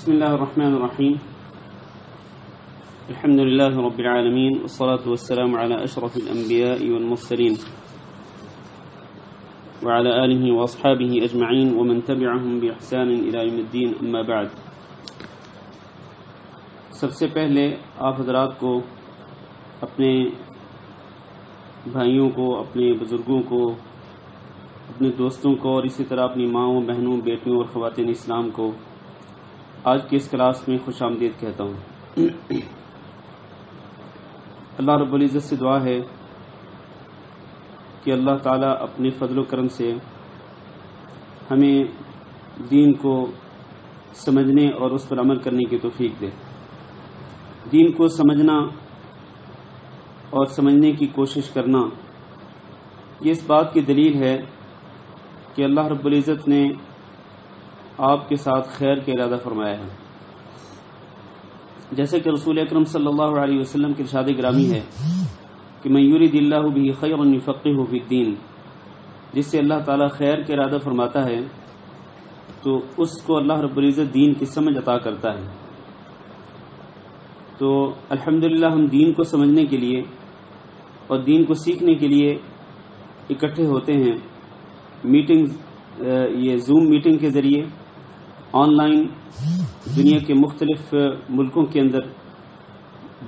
بسم الله الرحمن الرحيم. الحمد لله رب العالمين، والصلاة والسلام على أشرف الأنبياء والمرسلين وعلى آله وأصحابه أجمعين ومن تبعهم بإحسان إلى يوم الدين، أما بعد. سب سے پہلے آپ حضرات کو، اپنے بھائیوں کو، اپنے بزرگوں کو، اپنے دوستوں کو اور اسی طرح اپنی ماؤں، بہنوں، بیٹیوں اور خواتین اسلام کو آج کی اس کلاس میں خوش آمدید کہتا ہوں. اللہ رب العزت سے دعا ہے کہ اللہ تعالیٰ اپنے فضل و کرم سے ہمیں دین کو سمجھنے اور اس پر عمل کرنے کی توفیق دے. دین کو سمجھنا اور سمجھنے کی کوشش کرنا یہ اس بات کی دلیل ہے کہ اللہ رب العزت نے آپ کے ساتھ خیر کا ارادہ فرمایا ہے. جیسے کہ رسول اکرم صلی اللہ علیہ وسلم کی ارشاد گرامی ہے کہ من یرید اللہ بہ خیرا یفقہہ فی الدین، جس سے اللہ تعالیٰ خیر کا ارادہ فرماتا ہے تو اس کو اللہ رب العزت دین کی سمجھ عطا کرتا ہے. تو الحمدللہ ہم دین کو سمجھنے کے لیے اور دین کو سیکھنے کے لیے اکٹھے ہوتے ہیں. میٹنگ، یہ زوم میٹنگ کے ذریعے آن لائن دنیا کے مختلف ملکوں کے اندر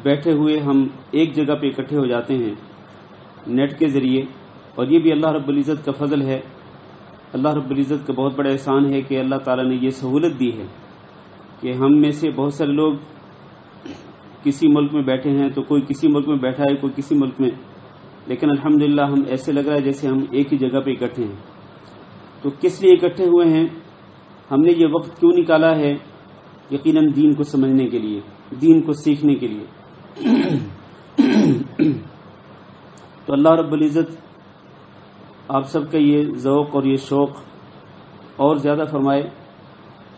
بیٹھے ہوئے ہم ایک جگہ پہ اکٹھے ہو جاتے ہیں نیٹ کے ذریعے، اور یہ بھی اللہ رب العزت کا فضل ہے. اللہ رب العزت کا بہت بڑا احسان ہے کہ اللہ تعالیٰ نے یہ سہولت دی ہے کہ ہم میں سے بہت سارے لوگ کسی ملک میں بیٹھے ہیں، تو کوئی کسی ملک میں بیٹھا ہے، کوئی کسی ملک میں، لیکن الحمدللہ ہم ایسے لگ رہا ہے جیسے ہم ایک ہی جگہ پہ اکٹھے ہیں. تو کس لیے اکٹھے ہوئے ہیں، ہم نے یہ وقت کیوں نکالا ہے؟ یقیناً دین کو سمجھنے کے لیے، دین کو سیکھنے کے لیے. تو اللہ رب العزت آپ سب کا یہ ذوق اور یہ شوق اور زیادہ فرمائے،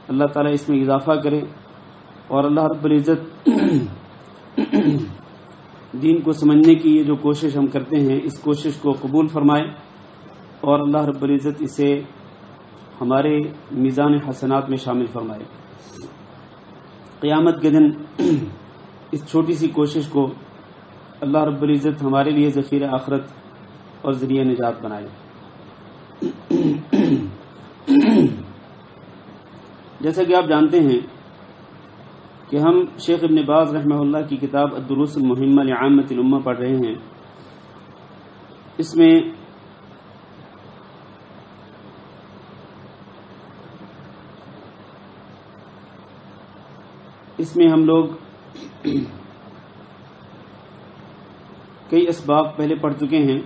اللہ تعالیٰ اس میں اضافہ کرے، اور اللہ رب العزت دین کو سمجھنے کی یہ جو کوشش ہم کرتے ہیں اس کوشش کو قبول فرمائے، اور اللہ رب العزت اسے ہمارے میزان حسنات میں شامل فرمائے. قیامت کے دن اس چھوٹی سی کوشش کو اللہ رب العزت ہمارے لیے ذخیرہ آخرت اور ذریعہ نجات بنائے. جیسا کہ آپ جانتے ہیں کہ ہم شیخ ابن باز رحمہ اللہ کی کتاب الدروس المہمہ لعامۃ الامہ پڑھ رہے ہیں. اس میں ہم لوگ کئی اسباب پہلے پڑھ چکے ہیں.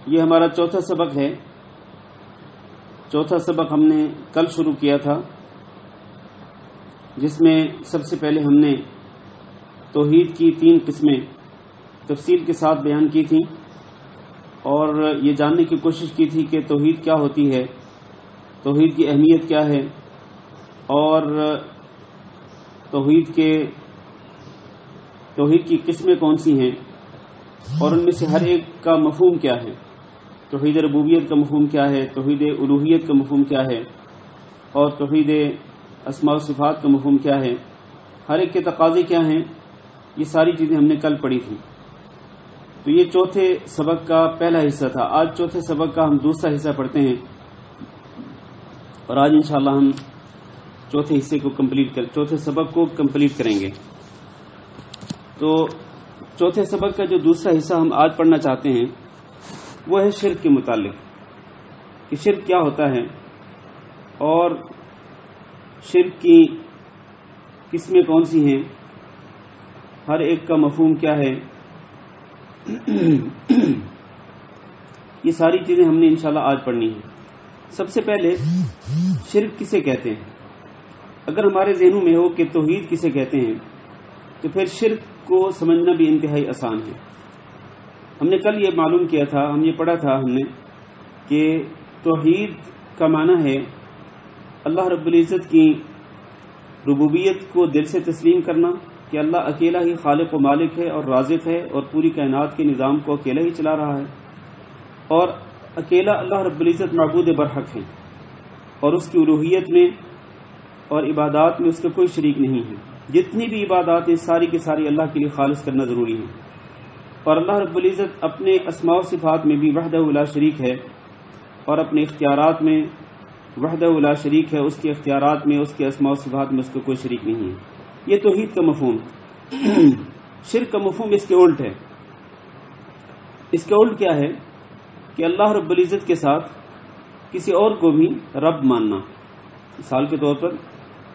یہ ہمارا چوتھا سبق ہے. چوتھا سبق ہم نے کل شروع کیا تھا، جس میں سب سے پہلے ہم نے توحید کی 3 قسمیں تفصیل کے ساتھ بیان کی تھیں، اور یہ جاننے کی کوشش کی تھی کہ توحید کیا ہوتی ہے، توحید کی اہمیت کیا ہے، اور توحید کی قسمیں کون سی ہیں، اور ان میں سے ہر ایک کا مفہوم کیا ہے. توحید ربوبیت کا مفہوم کیا ہے، توحید الوہیت کا مفہوم کیا ہے، اور توحید اسماء و صفات کا مفہوم کیا ہے، ہر ایک کے تقاضے کیا ہیں. یہ ساری چیزیں ہم نے کل پڑھی تھیں. تو یہ چوتھے سبق کا پہلا حصہ تھا. آج چوتھے سبق کا ہم دوسرا حصہ پڑھتے ہیں، اور آج انشاءاللہ ہم چوتھے سبق کو کمپلیٹ کریں گے. تو چوتھے سبق کا جو دوسرا حصہ ہم آج پڑھنا چاہتے ہیں وہ ہے شرک کے متعلق، کہ شرک کیا ہوتا ہے، اور شرک کی قسمیں کون سی ہیں، ہر ایک کا مفہوم کیا ہے. یہ ساری چیزیں ہم نے انشاءاللہ آج پڑھنی ہیں. سب سے پہلے شرک کسے کہتے ہیں؟ اگر ہمارے ذہنوں میں ہو کہ توحید کسے کہتے ہیں تو پھر شرک کو سمجھنا بھی انتہائی آسان ہے. ہم نے کل یہ معلوم کیا تھا، ہم یہ پڑھا تھا ہم نے کہ توحید کا معنی ہے اللہ رب العزت کی ربوبیت کو دل سے تسلیم کرنا کہ اللہ اکیلا ہی خالق و مالک ہے اور رازق ہے، اور پوری کائنات کے نظام کو اکیلا ہی چلا رہا ہے، اور اکیلا اللہ رب العزت معبود برحق ہیں اور اس کی الوہیت میں اور عبادات میں اس کا کوئی شریک نہیں ہے. جتنی بھی عبادات ہیں ساری کی ساری اللہ کے لیے خالص کرنا ضروری ہے. اور اللہ رب العزت اپنے اسماء و صفات میں بھی وحدہ لا شریک ہے اور اپنے اختیارات میں وحدہ لا شریک ہے. اس کے اختیارات میں، اس کے اسماء و صفات میں اس کا کوئی شریک نہیں ہے. یہ توحید کا مفہوم. شرک کا مفہوم اس کے الٹ ہے. اس کا الٹ کیا ہے کہ اللہ رب العزت کے ساتھ کسی اور کو بھی رب ماننا. مثال کے طور پر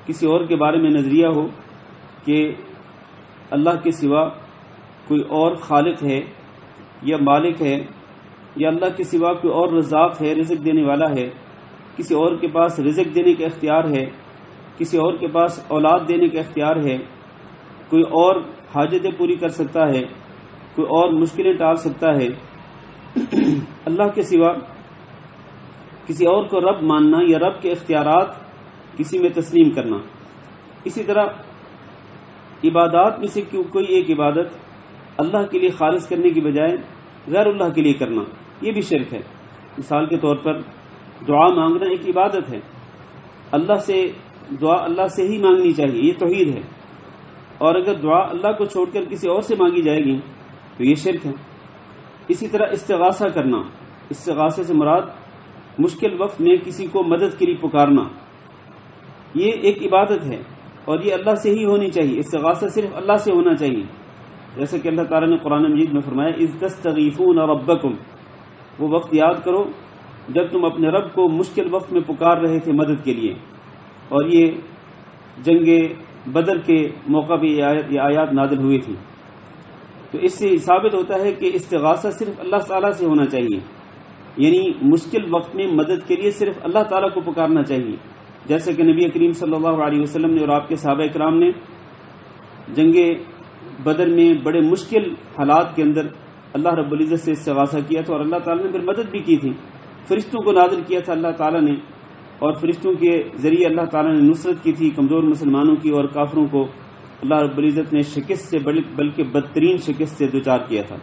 کسی اور کے بارے میں نظریہ ہو کہ اللہ کے سوا کوئی اور خالق ہے یا مالک ہے، یا اللہ کے سوا کوئی اور رزاق ہے، رزق دینے والا ہے، کسی اور کے پاس رزق دینے کا اختیار ہے، کسی اور کے پاس اولاد دینے کا اختیار ہے، کوئی اور حاجتیں پوری کر سکتا ہے، کوئی اور مشکلیں ٹال سکتا ہے. اللہ کے سوا کسی اور کو رب ماننا یا رب کے اختیارات کسی میں تسلیم کرنا. اسی طرح عبادات میں سے کوئی ایک عبادت اللہ کے لیے خالص کرنے کی بجائے غیر اللہ کے لیے کرنا، یہ بھی شرک ہے. مثال کے طور پر دعا مانگنا ایک عبادت ہے. دعا اللہ سے ہی مانگنی چاہیے، یہ توحید ہے. اور اگر دعا اللہ کو چھوڑ کر کسی اور سے مانگی جائے گی تو یہ شرک ہے. اسی طرح استغاثہ کرنا، استغاثے سے مراد مشکل وقت میں کسی کو مدد کے لیے پکارنا، یہ ایک عبادت ہے اور یہ اللہ سے ہی ہونی چاہیے. استغاثہ صرف اللہ سے ہونا چاہیے، جیسا کہ اللہ تعالیٰ نے قرآن مجید میں فرمایا اذ تستغیثون ربکم. وہ وقت یاد کرو جب تم اپنے رب کو مشکل وقت میں پکار رہے تھے مدد کے لیے. اور یہ جنگ بدر کے موقع پہ یہ آیات نازل ہوئی تھی. تو اس سے ثابت ہوتا ہے کہ استغاثہ صرف اللہ تعالیٰ سے ہونا چاہیے، یعنی مشکل وقت میں مدد کے لیے صرف اللہ تعالیٰ کو پکارنا چاہیے. جیسے کہ نبی کریم صلی اللہ علیہ وسلم نے اور آپ کے صحابہ کرام نے جنگ بدر میں بڑے مشکل حالات کے اندر اللہ رب العزت سے استغاثہ کیا تھا اور اللہ تعالیٰ نے پھر مدد بھی کی تھی. فرشتوں کو نازل کیا تھا اللہ تعالیٰ نے، اور فرشتوں کے ذریعے اللہ تعالیٰ نے نصرت کی تھی کمزور مسلمانوں کی، اور کافروں کو اللہ رب العزت نے شکست سے بلکہ بدترین شکست سے دوچار کیا تھا.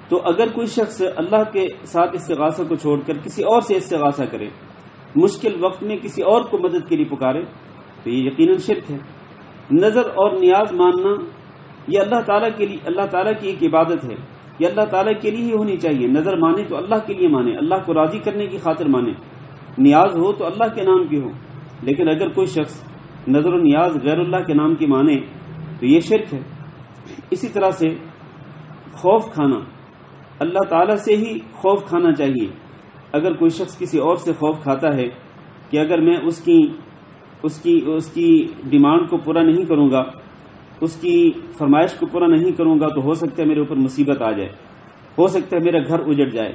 تو اگر کوئی شخص اللہ کے ساتھ استغاثہ کو چھوڑ کر کسی اور سے استغاثہ کرے، مشکل وقت میں کسی اور کو مدد کے لیے پکارے، تو یہ یقیناً شرک ہے. نظر اور نیاز ماننا یہ اللہ تعالیٰ کی ایک عبادت ہے، یہ اللہ تعالیٰ کے لیے ہی ہونی چاہیے. نظر مانے تو اللہ کے لیے مانے، اللہ کو راضی کرنے کی خاطر مانے. نیاز ہو تو اللہ کے نام کی ہو. لیکن اگر کوئی شخص نظر و نیاز غیر اللہ کے نام کی مانے تو یہ شرک ہے. اسی طرح سے خوف کھانا، اللہ تعالیٰ سے ہی خوف کھانا چاہیے. اگر کوئی شخص کسی اور سے خوف کھاتا ہے کہ اگر میں اس کی ڈیمانڈ کو پورا نہیں کروں گا، اس کی فرمائش کو پورا نہیں کروں گا تو ہو سکتا ہے میرے اوپر مصیبت آ جائے، ہو سکتا ہے میرا گھر اجڑ جائے،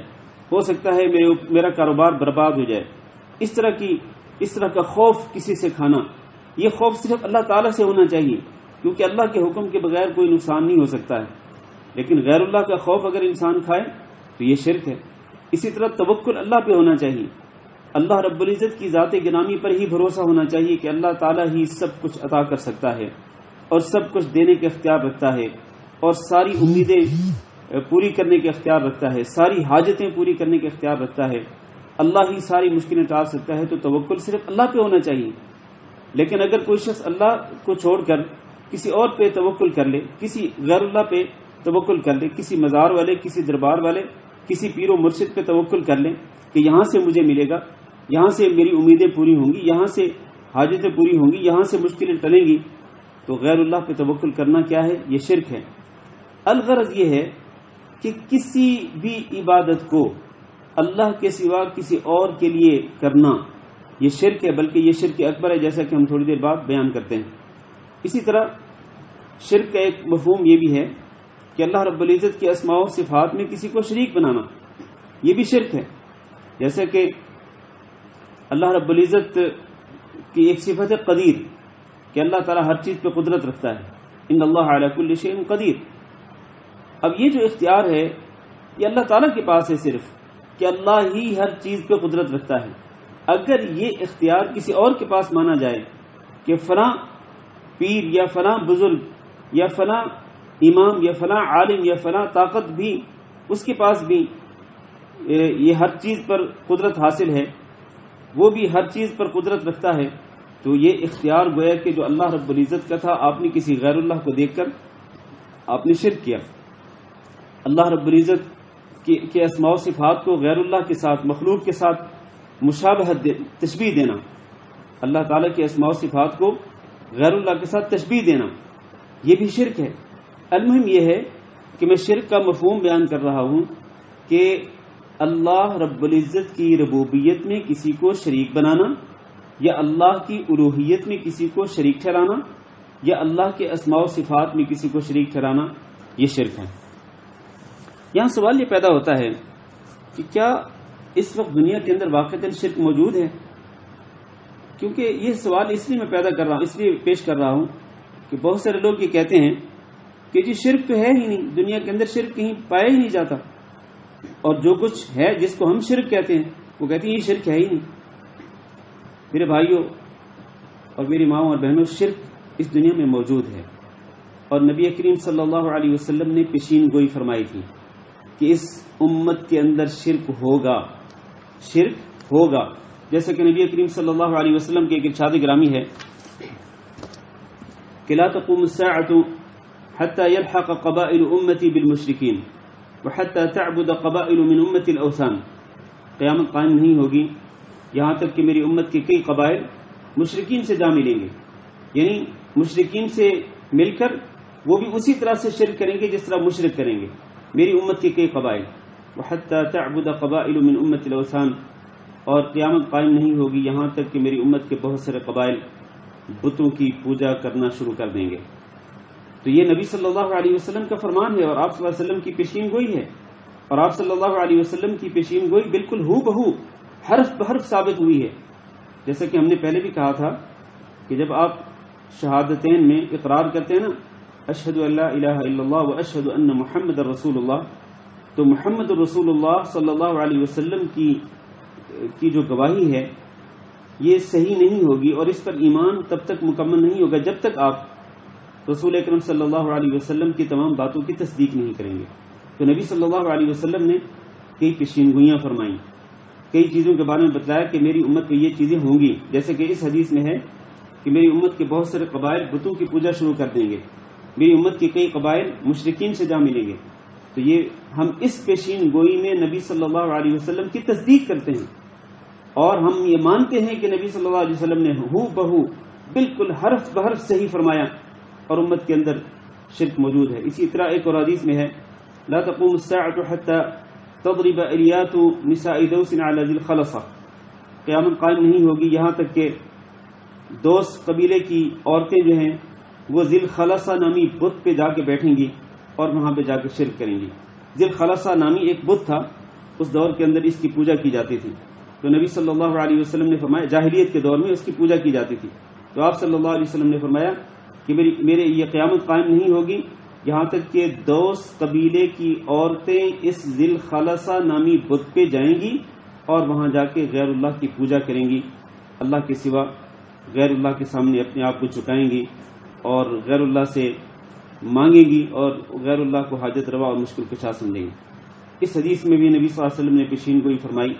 ہو سکتا ہے میرا کاروبار برباد ہو جائے. اس طرح کا خوف کسی سے کھانا، یہ خوف صرف اللہ تعالیٰ سے ہونا چاہیے، کیونکہ اللہ کے حکم کے بغیر کوئی نقصان نہیں ہو سکتا ہے. لیکن غیر اللہ کا خوف اگر انسان کھائے تو یہ شرک ہے. اسی طرح توکل اللہ پہ ہونا چاہیے. اللہ رب العزت کی ذات گرامی پر ہی بھروسہ ہونا چاہیے کہ اللہ تعالیٰ ہی سب کچھ عطا کر سکتا ہے اور سب کچھ دینے کے اختیار رکھتا ہے اور ساری امیدیں پوری کرنے کے اختیار رکھتا ہے، ساری حاجتیں پوری کرنے کے اختیار رکھتا ہے. اللہ ہی ساری مشکلیں ٹال سکتا ہے. تو توکل صرف اللہ پہ ہونا چاہیے. لیکن اگر کوئی شخص اللہ کو چھوڑ کر کسی اور پہ توکل کر لے، کسی غیر اللہ پہ توکل کر لے، کسی مزار والے، کسی دربار والے، کسی پیر و مرشد پہ توکل کر لے کہ یہاں سے مجھے ملے گا، یہاں سے میری امیدیں پوری ہوں گی، یہاں سے حاجتیں پوری ہوں گی، یہاں سے مشکلیں ٹلیں گی، تو غیر اللہ پہ توکل کرنا کیا ہے؟ یہ شرک ہے. الغرض یہ ہے کہ کسی بھی عبادت کو اللہ کے سوا کسی اور کے لیے کرنا یہ شرک ہے، بلکہ یہ شرک اکبر ہے، جیسا کہ ہم تھوڑی دیر بعد بیان کرتے ہیں. اسی طرح شرک کا ایک مفہوم یہ بھی ہے کہ اللہ رب العزت کے اسماء و صفات میں کسی کو شریک بنانا، یہ بھی شرک ہے. جیسے کہ اللہ رب العزت کی ایک صفت ہے قدیر، کہ اللہ تعالیٰ ہر چیز پہ قدرت رکھتا ہے. ان اللہ علی کل شیء قدیر. اب یہ جو اختیار ہے یہ اللہ تعالیٰ کے پاس ہے صرف، کہ اللہ ہی ہر چیز پہ قدرت رکھتا ہے. اگر یہ اختیار کسی اور کے پاس مانا جائے کہ فلاں پیر یا فلاں بزرگ یا فلاں امام یا فلاں عالم یا فلاں طاقت بھی اس کے پاس بھی یہ ہر چیز پر قدرت حاصل ہے، وہ بھی ہر چیز پر قدرت رکھتا ہے، تو یہ اختیار گویا کہ جو اللہ رب العزت کا تھا، آپ نے کسی غیر اللہ کو دیکھ کر آپ نے شرک کیا۔ اللہ رب العزت کے اسماء و صفات کو غیر اللہ کے ساتھ، مخلوق کے ساتھ مشابہت تشبیہ دینا، اللہ تعالیٰ کے اسماء و صفات کو غیر اللہ کے ساتھ تشبیہ دینا، یہ بھی شرک ہے۔ المہم یہ ہے کہ میں شرک کا مفہوم بیان کر رہا ہوں کہ اللہ رب العزت کی ربوبیت میں کسی کو شریک بنانا، یا اللہ کی الوہیت میں کسی کو شریک ٹھہرانا، یا اللہ کے اسماء و صفات میں کسی کو شریک ٹھہرانا، یہ شرک ہے۔ یہاں سوال یہ پیدا ہوتا ہے کہ کیا اس وقت دنیا کے اندر واقعتاً شرک موجود ہے؟ کیونکہ یہ سوال اس لیے میں پیدا کر رہا ہوں، اس لیے پیش کر رہا ہوں کہ بہت سارے لوگ یہ کہتے ہیں کہ جی شرک تو ہے ہی نہیں، دنیا کے اندر شرک کہیں پایا ہی نہیں جاتا، اور جو کچھ ہے جس کو ہم شرک کہتے ہیں وہ کہتے ہیں یہ شرک ہے ہی نہیں۔ میرے بھائیوں اور میری ماؤں اور بہنوں، شرک اس دنیا میں موجود ہے، اور نبی کریم صلی اللہ علیہ وسلم نے پیشین گوئی فرمائی تھی کہ اس امت کے اندر شرک ہوگا، جیسا کہ نبی کریم صلی اللہ علیہ وسلم کے ایک ارشاد گرامی ہے کہ لا تقوم الساعة حتى يلحق قبائل امتی بالمشرکین وحتى تعبد قبائل من امتی الاوثان، قیامت قائم نہیں ہوگی یہاں تک کہ میری امت کے کئی قبائل مشرکین سے جا ملیں گے، یعنی مشرکین سے مل کر وہ بھی اسی طرح سے شرک کریں گے جس طرح مشرک کریں گے، میری امت کے کئی قبائل، وحتى تعبد قبائل من امت الاوثان، اور قیامت قائم نہیں ہوگی یہاں تک کہ میری امت کے بہت سارے قبائل بتوں کی پوجا کرنا شروع کر دیں گے۔ تو یہ نبی صلی اللہ علیہ وسلم کا فرمان ہے، اور آپ صلی اللہ علیہ وسلم کی پیشین گوئی ہے، اور آپ صلی اللہ علیہ وسلم کی پیشین گوئی بالکل ہو بہو حرف بحرف ثابت ہوئی ہے۔ جیسا کہ ہم نے پہلے بھی کہا تھا کہ جب آپ شہادتین میں اقرار کرتے ہیں نا، اشہد ان لا الہ الا اللہ و اشہد ان محمد رسول اللہ، تو محمد رسول اللہ صلی اللہ علیہ وسلم کی جو گواہی ہے یہ صحیح نہیں ہوگی، اور اس پر ایمان تب تک مکمل نہیں ہوگا جب تک آپ رسول اکرم صلی اللہ علیہ وسلم کی تمام باتوں کی تصدیق نہیں کریں گے۔ تو نبی صلی اللہ علیہ وسلم نے کئی پیشین گوئیاں فرمائیں، کئی چیزوں کے بارے میں بتلایا کہ میری امت میں یہ چیزیں ہوں گی، جیسے کہ اس حدیث میں ہے کہ میری امت کے بہت سارے قبائل بتوں کی پوجا شروع کر دیں گے، میری امت کے کئی قبائل مشرکین سے جا ملیں گے۔ تو یہ ہم اس پیشین گوئی میں نبی صلی اللہ علیہ وسلم کی تصدیق کرتے ہیں، اور ہم یہ مانتے ہیں کہ نبی صلی اللہ علیہ وسلم نے ہو بہو بالکل حرف بحرف صحیح فرمایا، اور امت کے اندر شرک موجود ہے۔ اسی طرح ایک اور حدیث میں ہے لا تقوم الساعة حتى تضرب الیات نساء دوس على ذی الخلصة، قیامت قائم نہیں ہوگی یہاں تک کہ دوس قبیلے کی عورتیں جو ہیں وہ ذی الخلصة نامی بت پہ جا کے بیٹھیں گی اور وہاں پہ جا کے شرک کریں گی۔ ذی الخلصة نامی ایک بت تھا، اس دور کے اندر اس کی پوجا کی جاتی تھی، تو نبی صلی اللہ علیہ وسلم نے فرمایا، جاہلیت کے دور میں اس کی پوجا کی جاتی تھی، تو آپ صلی اللہ علیہ وسلم نے فرمایا کہ میرے یہ قیامت قائم نہیں ہوگی یہاں تک کہ دوس قبیلے کی عورتیں اس ذی الخلصة نامی بت پہ جائیں گی اور وہاں جا کے غیر اللہ کی پوجا کریں گی، اللہ کے سوا غیر اللہ کے سامنے اپنے آپ کو چکائیں گی اور غیر اللہ سے مانگیں گی اور غیر اللہ کو حاجت روا اور مشکل کشا سمجھیں گی۔ اس حدیث میں بھی نبی صلی اللہ علیہ وسلم نے پیشین گوئی فرمائی،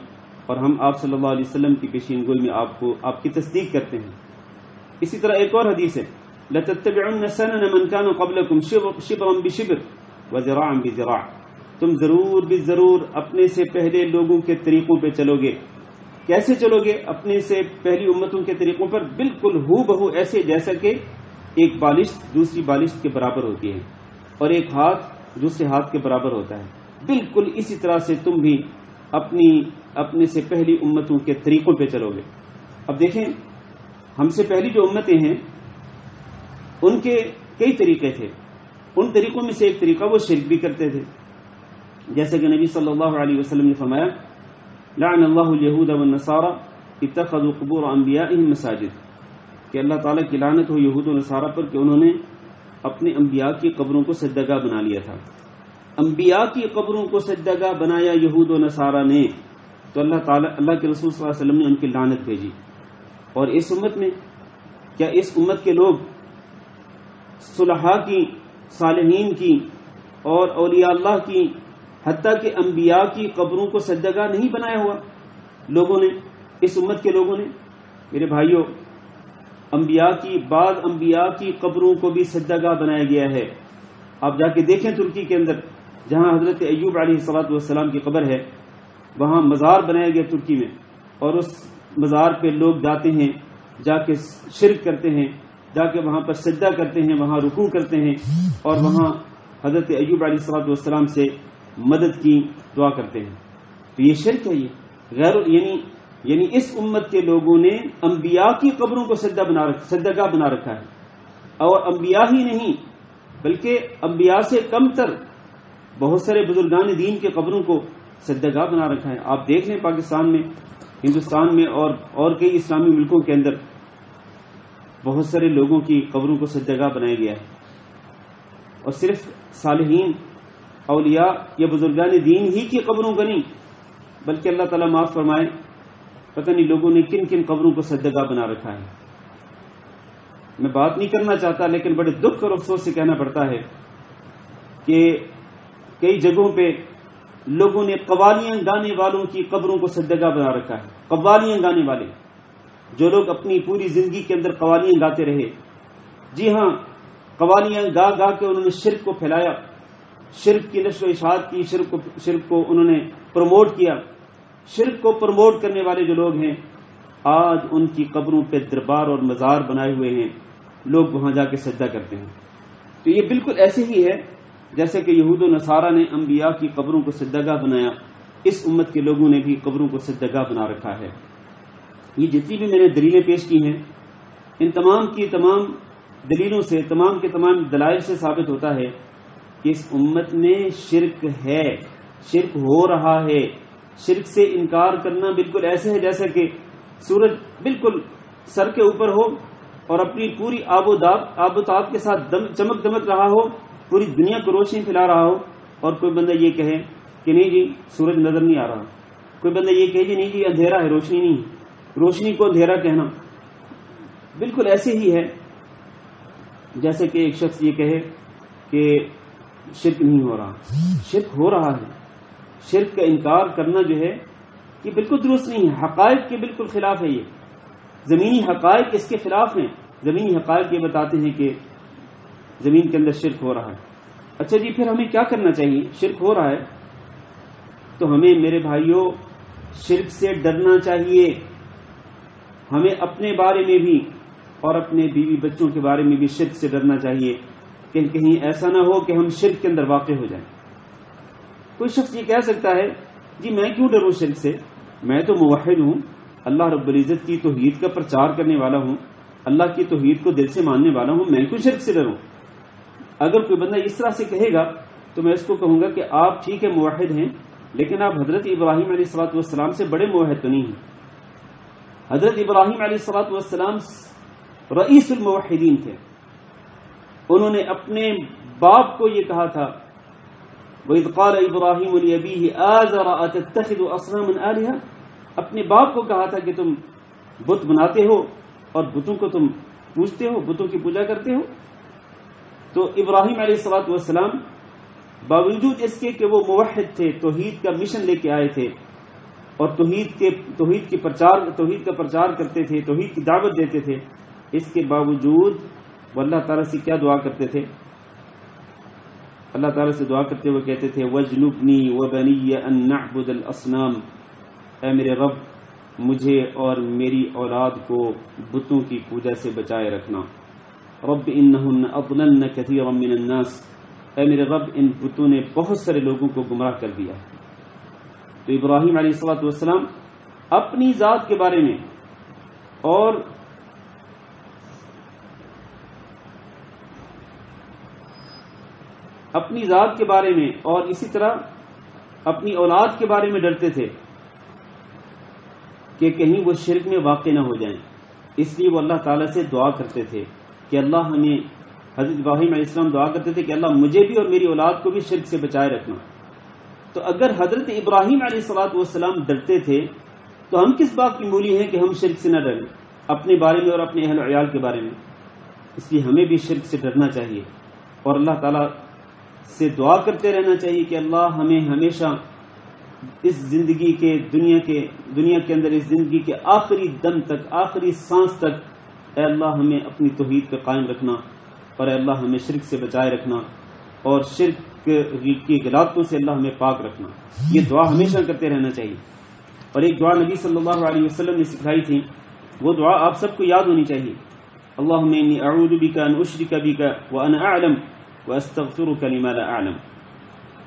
اور ہم آپ صلی اللہ علیہ وسلم کی پیشین گوئی میں آپ کی تصدیق کرتے ہیں۔ اسی طرح ایک اور حدیث ہے لَتَتَّبِعُنَّ سَنَنَ مَنْ كَانَ قَبْلَكُمْ شِبْرًا بِشِبْرٍ وَذِرَاعًا بِذِرَاعٍ، تم ضرور بالضرور اپنے سے پہلے لوگوں کے طریقوں پہ چلو گے۔ کیسے چلو گے؟ اپنے سے پہلی امتوں کے طریقوں پر بالکل ہو بہو ایسے جیسا کہ ایک بالشت دوسری بالشت کے برابر ہوتی ہے اور ایک ہاتھ دوسرے ہاتھ کے برابر ہوتا ہے، بالکل اسی طرح سے تم بھی اپنے سے پہلی امتوں کے طریقوں پہ چلو گے۔ اب دیکھیں، ہم سے پہلی جو امتیں ہیں ان کے کئی طریقے تھے، ان طریقوں میں سے ایک طریقہ وہ شرک بھی کرتے تھے، جیسے کہ نبی صلی اللہ علیہ وسلم نے فرمایا لعن اللہ الیہود والنصارى اتخذوا قبور انبیائهم مساجد، کہ اللہ تعالیٰ کی لعنت ہو یہود و نصارہ پر کہ انہوں نے اپنے انبیاء کی قبروں کو سجدگاہ بنا لیا تھا۔ انبیاء کی قبروں کو سجدگاہ بنایا یہود و نصارہ نے، تو اللہ کے رسول صلی اللہ علیہ وسلم نے ان کی لعنت بھیجی۔ اور اس امت میں کیا اس امت کے لوگ صلحاء کی، صالحین کی اور اولیاء اللہ کی حتیٰ کہ انبیاء کی قبروں کو سجدہ گاہ نہیں بنایا ہوا لوگوں نے، اس امت کے لوگوں نے۔ میرے بھائیوں، بعض انبیاء کی قبروں کو بھی سجدہ گاہ بنایا گیا ہے۔ آپ جا کے دیکھیں ترکی کے اندر جہاں حضرت ایوب علیہ السلام کی قبر ہے، وہاں مزار بنایا گیا ترکی میں، اور اس مزار پہ لوگ جاتے ہیں، جا کے شرک کرتے ہیں، جا کے وہاں پر سجدہ کرتے ہیں، وہاں رکوع کرتے ہیں، اور وہاں حضرت ایوب علیہ السلام سے مدد کی دعا کرتے ہیں۔ تو یہ شرک ہے، یہ یعنی اس امت کے لوگوں نے انبیاء کی قبروں کو سجدہ گاہ بنا رکھا ہے، اور انبیاء ہی نہیں بلکہ انبیاء سے کم تر بہت سارے بزرگان دین کے قبروں کو سجدہ گاہ بنا رکھا ہے۔ آپ دیکھ لیں پاکستان میں، ہندوستان میں اور کئی اسلامی ملکوں کے اندر بہت سارے لوگوں کی قبروں کو سجدہ گاہ بنایا گیا ہے، اور صرف صالحین، اولیاء یا بزرگان دین ہی کی قبروں کا نہیں، بلکہ اللہ تعالیٰ معاف فرمائے پتہ نہیں لوگوں نے کن کن قبروں کو سجدہ گاہ بنا رکھا ہے۔ میں بات نہیں کرنا چاہتا، لیکن بڑے دکھ اور افسوس سے کہنا پڑتا ہے کہ کئی جگہوں پہ لوگوں نے قوالیاں گانے والوں کی قبروں کو سجدہ گاہ بنا رکھا ہے۔ قوالیاں گانے والے، جو لوگ اپنی پوری زندگی کے اندر قوالیاں گاتے رہے، جی ہاں، قوالیاں گا گا کے انہوں نے شرک کو پھیلایا، شرک کی نشر و اشاعت کی، شرک کو انہوں نے پروموٹ کیا۔ شرک کو پروموٹ کرنے والے جو لوگ ہیں، آج ان کی قبروں پہ دربار اور مزار بنائے ہوئے ہیں، لوگ وہاں جا کے سجدہ کرتے ہیں۔ تو یہ بالکل ایسے ہی ہے جیسے کہ یہود و نصارہ نے انبیاء کی قبروں کو سجدہ گاہ بنایا، اس امت کے لوگوں نے بھی قبروں کو سجدہ گاہ بنا رکھا ہے۔ یہ جتنی بھی میں نے دلیلیں پیش کی ہیں، ان تمام کی تمام دلیلوں سے، تمام کے تمام دلائل سے ثابت ہوتا ہے کہ اس امت میں شرک ہے، شرک ہو رہا ہے۔ شرک سے انکار کرنا بالکل ایسے ہے جیسے کہ سورج بالکل سر کے اوپر ہو اور اپنی پوری آب و تاب کے ساتھ چمک دمک رہا ہو، پوری دنیا کو روشنی پھیلا رہا ہو، اور کوئی بندہ یہ کہے کہ نہیں جی سورج نظر نہیں آ رہا، کوئی بندہ یہ کہے جی نہیں جی اندھیرا ہے، روشنی نہیں ہے، روشنی کو اندھیرا کہنا بالکل ایسے ہی ہے جیسے کہ ایک شخص یہ کہے کہ شرک نہیں ہو رہا۔ شرک ہو رہا ہے۔ شرک کا انکار کرنا جو ہے یہ بالکل درست نہیں ہے، حقائق کے بالکل خلاف ہے۔ یہ زمینی حقائق اس کے خلاف ہیں۔ زمینی حقائق یہ بتاتے ہیں کہ زمین کے اندر شرک ہو رہا ہے۔ اچھا جی، پھر ہمیں کیا کرنا چاہیے؟ شرک ہو رہا ہے تو ہمیں میرے بھائیوں شرک سے ڈرنا چاہیے۔ ہمیں اپنے بارے میں بھی اور اپنے بیوی بچوں کے بارے میں بھی شرک سے ڈرنا چاہیے کہ کہیں ایسا نہ ہو کہ ہم شرک کے اندر واقع ہو جائیں۔ کوئی شخص یہ کہہ سکتا ہے جی میں کیوں ڈروں شرک سے، میں تو موحد ہوں، اللہ رب العزت کی توحید کا پرچار کرنے والا ہوں، اللہ کی توحید کو دل سے ماننے والا ہوں، میں کیوں شرک سے ڈروں؟ اگر کوئی بندہ اس طرح سے کہے گا تو میں اس کو کہوں گا کہ آپ ٹھیک ہے موحد ہیں، لیکن آپ حضرت ابراہیم علیہ السلام سے بڑے موحد تو نہیں ہیں۔ حضرت ابراہیم علیہ السلام رئیس الموحدین تھے۔ انہوں نے اپنے باپ کو یہ کہا تھا، وَإِذْ قَالَ إِبْرَاهِيمُ لِأَبِيهِ آزَرَ أَتَتَّخِذُ أَصْنَامًا آلِهَةً، اپنے باپ کو کہا تھا کہ تم بت بناتے ہو اور بتوں کو تم پوجتے ہو، بتوں کی پوجا کرتے ہو۔ تو ابراہیم علیہ السلام باوجود اس کے کہ وہ موحد تھے، توحید کا مشن لے کے آئے تھے اور توحید کا پرچار کرتے تھے، توحید کی دعوت دیتے تھے، اس کے باوجود وہ اللہ تعالیٰ سے کیا دعا کرتے تھے؟ اللہ تعالیٰ سے دعا کرتے ہوئے کہتے تھے وَاجْنُبْنِي وَبَنِيَّ أَن نَعْبُدَ الْأَصْنَامَ، اے میرے رب مجھے اور میری اولاد کو بتوں کی پوجا سے بچائے رکھنا۔ رب انہن اضللن کثیرا من الناس، اے میرے رب ان بتوں نے بہت سارے لوگوں کو گمراہ کر دیا۔ تو ابراہیم علیہ السلام اپنی ذات کے بارے میں اور اسی طرح اپنی اولاد کے بارے میں ڈرتے تھے کہ کہیں وہ شرک میں واقع نہ ہو جائیں، اس لیے وہ اللہ تعالیٰ سے دعا کرتے تھے کہ اللہ ہمیں، حضرت ابراہیم علیہ السلام دعا کرتے تھے کہ اللہ مجھے بھی اور میری اولاد کو بھی شرک سے بچائے رکھنا۔ تو اگر حضرت ابراہیم علیہ السلام ڈرتے تھے تو ہم کس بات کی مولی ہیں کہ ہم شرک سے نہ ڈریں اپنے بارے میں اور اپنے اہل و عیال کے بارے میں؟ اس لیے ہمیں بھی شرک سے ڈرنا چاہیے اور اللہ تعالیٰ سے دعا کرتے رہنا چاہیے کہ اللہ ہمیں ہمیشہ اس زندگی کے دنیا کے اندر اس زندگی کے آخری دم تک، آخری سانس تک، اے اللہ ہمیں اپنی توحید پہ قائم رکھنا، اور اے اللہ ہمیں شرک سے بچائے رکھنا، اور شرک کی غلاظتوں سے اللہ ہمیں پاک رکھنا. یہ دعا ہمیشہ کرتے رہنا چاہیے. اور ایک دعا نبی صلی اللہ علیہ وسلم نے سکھائی تھی، وہ دعا آپ سب کو یاد ہونی چاہیے. اللہم انی اعوذ بک ان اشرک بک وانا اعلم واستغفرک لما لا اعلم.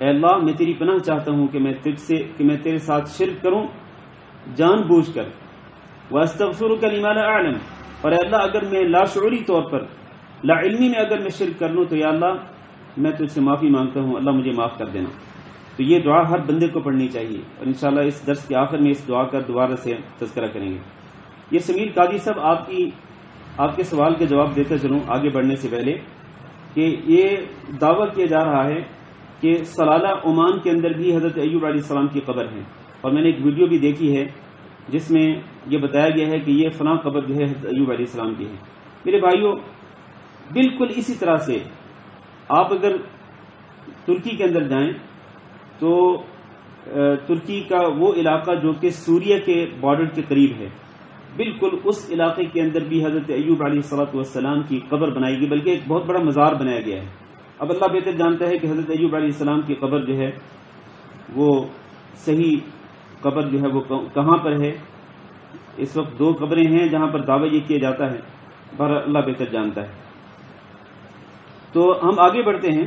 اے اللہ میں تیری پناہ چاہتا ہوں کہ میں تیرے ساتھ شرک کروں جان بوجھ کر، واستغفرک لما لا اعلم، اور اے اللہ اگر میں لاشعوری طور پر، لا علمی میں اگر میں شرک کر لوں تو یا اللہ میں تجھ سے معافی مانگتا ہوں، اللہ مجھے معاف کر دینا. تو یہ دعا ہر بندے کو پڑھنی چاہیے، اور انشاءاللہ اس درس کے آخر میں اس دعا کا دوبارہ سے تذکرہ کریں گے. یہ سمیر قاضی صاحب آپ کے سوال کے جواب دیتا چلوں آگے بڑھنے سے پہلے، کہ یہ دعویٰ کیا جا رہا ہے کہ سلالہ عمان کے اندر بھی حضرت ایوب علیہ السلام کی قبر ہے، اور میں نے ایک ویڈیو بھی دیکھی ہے جس میں یہ بتایا گیا ہے کہ یہ فلاں قبر جو ہے حضرت ایوب علیہ السلام کی ہے. میرے بھائیوں، بالکل اسی طرح سے آپ اگر ترکی کے اندر جائیں تو ترکی کا وہ علاقہ جو کہ سوریہ کے بارڈر کے قریب ہے، بالکل اس علاقے کے اندر بھی حضرت ایوب علیہ السلام کی قبر بنائی گئی، بلکہ ایک بہت بڑا مزار بنایا گیا ہے. اب اللہ بہتر جانتا ہے کہ حضرت ایوب علیہ السلام کی قبر جو ہے وہ صحیح قبر جو ہے وہ کہاں پر ہے. اس وقت 2 قبریں ہیں جہاں پر دعویٰ یہ کیا جاتا ہے، پر اللہ بہتر جانتا ہے. تو ہم آگے بڑھتے ہیں،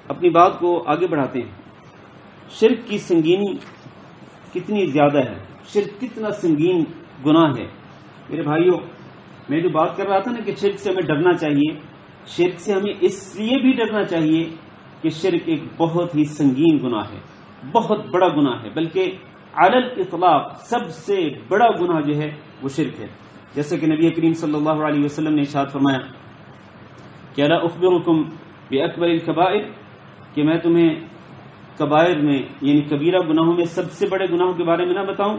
اپنی بات کو آگے بڑھاتے ہیں. شرک کی سنگینی کتنی زیادہ ہے، شرک کتنا سنگین گناہ ہے. میرے بھائیوں، میں جو بات کر رہا تھا نا کہ شرک سے ہمیں ڈرنا چاہیے، شرک سے ہمیں اس لیے بھی ڈرنا چاہیے کہ شرک ایک بہت ہی سنگین گناہ ہے، بہت بڑا گناہ ہے، بلکہ علی الاطلاق سب سے بڑا گناہ جو ہے وہ شرک ہے. جیسے کہ نبی کریم صلی اللہ علیہ وسلم نے ارشاد فرمایا کہ الا اخبرکم باکبر الکبائر، کہ میں تمہیں کبائر میں یعنی کبیرہ گناہوں میں سب سے بڑے گناہوں کے بارے میں نہ بتاؤں.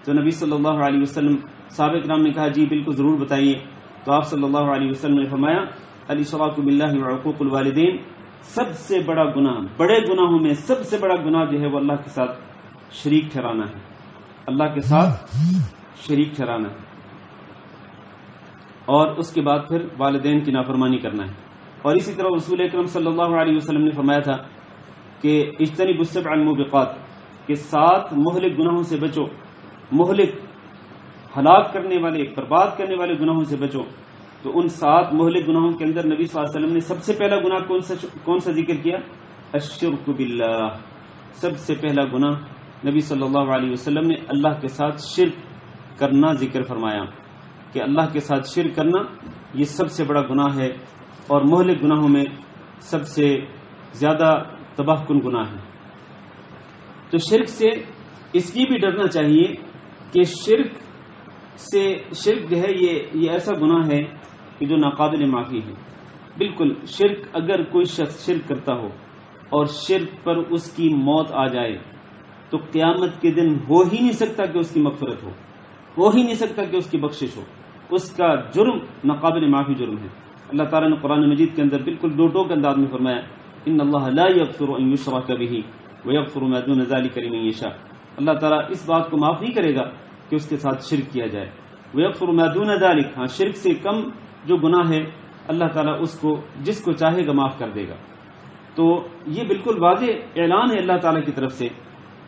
تو نبی صلی اللہ علیہ وسلم، صحابہ کرام نے کہا جی بالکل ضرور بتائیے. تو آپ صلی اللہ علیہ وسلم نے فرمایا الاشراک باللہ وعقوق الوالدین، سب سے بڑا گناہ، بڑے گناہوں میں سب سے بڑا گناہ جو ہے وہ اللہ کے ساتھ شریک ٹھہرانا ہے، اللہ کے ساتھ شریک ٹھہرانا ہے، اور اس کے بعد پھر والدین کی نافرمانی کرنا ہے. اور اسی طرح رسول اکرم صلی اللہ علیہ وسلم نے فرمایا تھا کہ اجتنبوا السبع الموبقات، کہ 7 مہلک گناہوں سے بچو، مہلک ہلاک کرنے والے، برباد کرنے والے گناہوں سے بچو. تو ان 7 مہلک گناہوں کے اندر نبی صلی اللہ علیہ وسلم نے سب سے پہلا گناہ کون سا ذکر کیا؟ الشرک باللہ. سب سے پہلا گناہ نبی صلی اللہ علیہ وسلم نے اللہ کے ساتھ شرک کرنا ذکر فرمایا، کہ اللہ کے ساتھ شرک کرنا یہ سب سے بڑا گناہ ہے، اور مہلک گناہوں میں سب سے زیادہ تباہ کن گناہ ہے. تو شرک سے اس لیے بھی ڈرنا چاہیے کہ شرک جو ہے یہ ایسا گناہ ہے کہ جو ناقابل معافی ہے. بالکل شرک، اگر کوئی شخص شرک کرتا ہو اور شرک پر اس کی موت آ جائے تو قیامت کے دن ہو ہی نہیں سکتا کہ اس کی مغفرت ہو ہی نہیں سکتا کہ اس کی بخشش ہو. اس کا جرم ناقابل معافی جرم ہے. اللہ تعالیٰ نے قرآن مجید کے اندر بالکل دو ٹوک انداز میں فرمایا ان اللہ لا یغفر ان یشرک بہ ویغفر ما دون ذلک لمن یشاء. اللہ تعالیٰ اس بات کو معاف نہیں کرے گا کہ اس کے ساتھ شرک کیا جائے. ویغفر ما دون ذلک، ہاں شرک سے کم جو گناہ ہے اللہ تعالیٰ اس کو جس کو چاہے گا معاف کر دے گا. تو یہ بالکل واضح اعلان ہے اللہ تعالیٰ کی طرف سے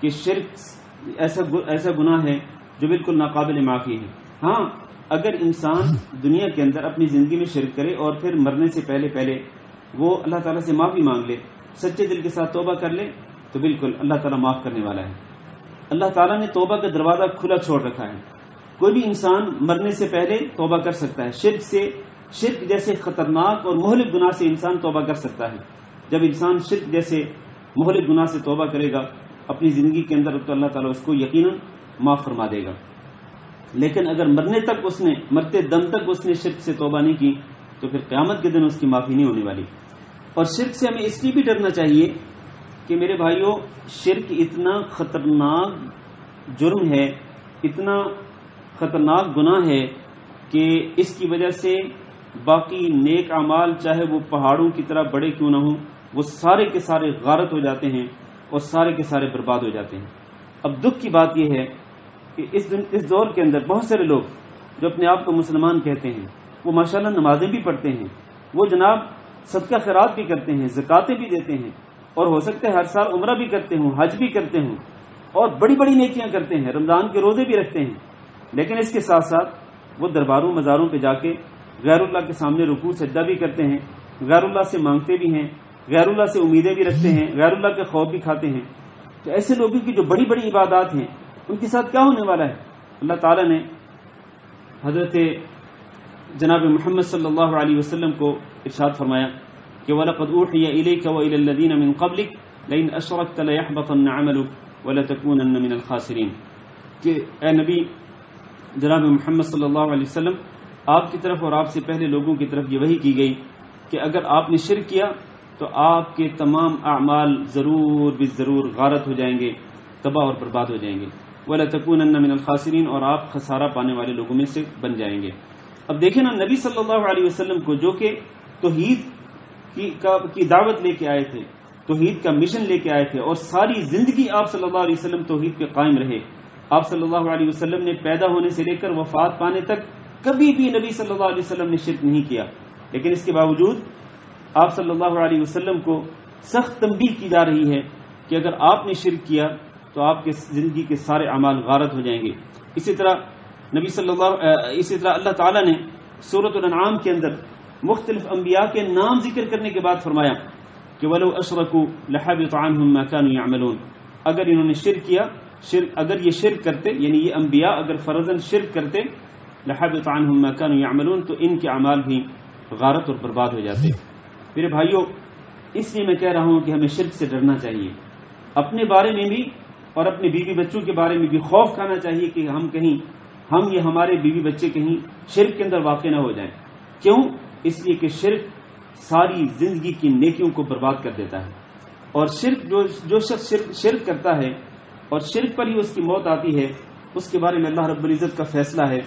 کہ شرک ایسا گناہ ہے جو بالکل ناقابل معافی ہے. ہاں اگر انسان دنیا کے اندر اپنی زندگی میں شرک کرے اور پھر مرنے سے پہلے وہ اللہ تعالیٰ سے معافی مانگ لے، سچے دل کے ساتھ توبہ کر لے، تو بالکل اللہ تعالیٰ معاف کرنے والا ہے. اللہ تعالیٰ نے توبہ کا دروازہ کھلا چھوڑ رکھا ہے. کوئی بھی انسان مرنے سے پہلے توبہ کر سکتا ہے. شرک جیسے خطرناک اور مہلک گناہ سے انسان توبہ کر سکتا ہے. جب انسان شرک جیسے مہلک گناہ سے توبہ کرے گا اپنی زندگی کے اندر تو اللہ تعالیٰ اس کو یقیناً معاف فرما دے گا. لیکن اگر مرتے دم تک اس نے شرک سے توبہ نہیں کی تو پھر قیامت کے دن اس کی معافی نہیں ہونے والی. اور شرک سے ہمیں اس لیے بھی ڈرنا چاہیے کہ میرے بھائیوں شرک اتنا خطرناک جرم ہے، اتنا خطرناک گناہ ہے کہ اس کی وجہ سے باقی نیک اعمال چاہے وہ پہاڑوں کی طرح بڑے کیوں نہ ہوں وہ سارے کے سارے غارت ہو جاتے ہیں اور سارے کے سارے برباد ہو جاتے ہیں۔ اب دکھ کی بات یہ ہے کہ اس دور کے اندر بہت سارے لوگ جو اپنے آپ کو مسلمان کہتے ہیں، وہ ماشاءاللہ نمازیں بھی پڑھتے ہیں، وہ جناب صدقہ خیرات بھی کرتے ہیں، زکاتیں بھی دیتے ہیں، اور ہو سکتا ہے ہر سال عمرہ بھی کرتے ہوں، حج بھی کرتے ہوں، اور بڑی بڑی نیکیاں کرتے ہیں، رمضان کے روزے بھی رکھتے ہیں، لیکن اس کے ساتھ ساتھ وہ درباروں مزاروں پہ جا کے غیر اللہ کے سامنے رکوع سجدہ بھی کرتے ہیں، غیر اللہ سے مانگتے بھی ہیں، غیر اللہ سے امیدیں بھی رکھتے ہیں، غیر اللہ کے خوف بھی کھاتے ہیں۔ تو ایسے لوگوں کی جو بڑی بڑی عبادات ہیں ان کے ساتھ کیا ہونے والا ہے؟ اللہ تعالیٰ نے حضرت جناب محمد صلی اللہ علیہ وسلم کو ارشاد فرمایا کہ وَلَقَدْ أُوحِيَ إِلَيْكَ وَإِلَى الَّذِينَ مِنْ قَبْلِكَ لَئِنْ أَشْرَكْتَ لَيَحْبَطَنَّ عَمَلُكَ وَلَتَكُونَنَّ مِنَ الْخَاسِرِينَ کہ اے نبی جناب محمد صلی اللہ علیہ وسلم، آپ کی طرف اور آپ سے پہلے لوگوں کی طرف یہ وحی کی گئی کہ اگر آپ نے شرک کیا تو آپ کے تمام اعمال ضرور بالضرور غارت ہو جائیں گے، تباہ اور برباد ہو جائیں گے، وَلَتَكُونَنَّ مِنَ الْخَاسِرِينَ اور آپ خسارہ پانے والے لوگوں میں سے بن جائیں گے۔ اب دیکھیں نا، نبی صلی اللہ علیہ وسلم کو جو کہ توحید کی دعوت لے کے آئے تھے، توحید کا مشن لے کے آئے تھے، اور ساری زندگی آپ صلی اللہ علیہ وسلم توحید پہ قائم رہے۔ آپ صلی اللہ علیہ وسلم نے پیدا ہونے سے لے کر وفات پانے تک کبھی بھی نبی صلی اللہ علیہ وسلم نے شرک نہیں کیا، لیکن اس کے باوجود آپ صلی اللہ علیہ وسلم کو سخت تنبیہ کی جا رہی ہے کہ اگر آپ نے شرک کیا تو آپ کے زندگی کے سارے اعمال غارت ہو جائیں گے۔ اسی طرح اللہ تعالیٰ نے سورۃ الانعام کے اندر مختلف انبیاء کے نام ذکر کرنے کے بعد فرمایا کہ وَلَوْ أَشْرَكُوا لَحَبِطَ عَنْهُمْ مَا كَانُوا يَعْمَلُونَ اگر انہوں نے شرک کیا، اگر یہ شرک کرتے، یعنی یہ انبیاء اگر فرضاً شرک کرتے، لَحَبِطَ عَنْهُمْ مَا كَانُوا يَعْمَلُونَ تو ان کے اعمال بھی غارت اور برباد ہو جاتے۔ میرے بھائیوں، اس لیے میں کہہ رہا ہوں کہ ہمیں شرک سے ڈرنا چاہیے، اپنے بارے میں بھی اور اپنے بیوی بچوں کے بارے میں بھی خوف کھانا چاہیے کہ ہم یا ہمارے بیوی بچے کہیں شرک کے اندر واقع نہ ہو جائیں۔ کیوں؟ اس لیے کہ شرک ساری زندگی کی نیکیوں کو برباد کر دیتا ہے، اور جو شخص شرک کرتا ہے اور شرک پر ہی اس کی موت آتی ہے، اس کے بارے میں اللہ رب العزت کا فیصلہ ہے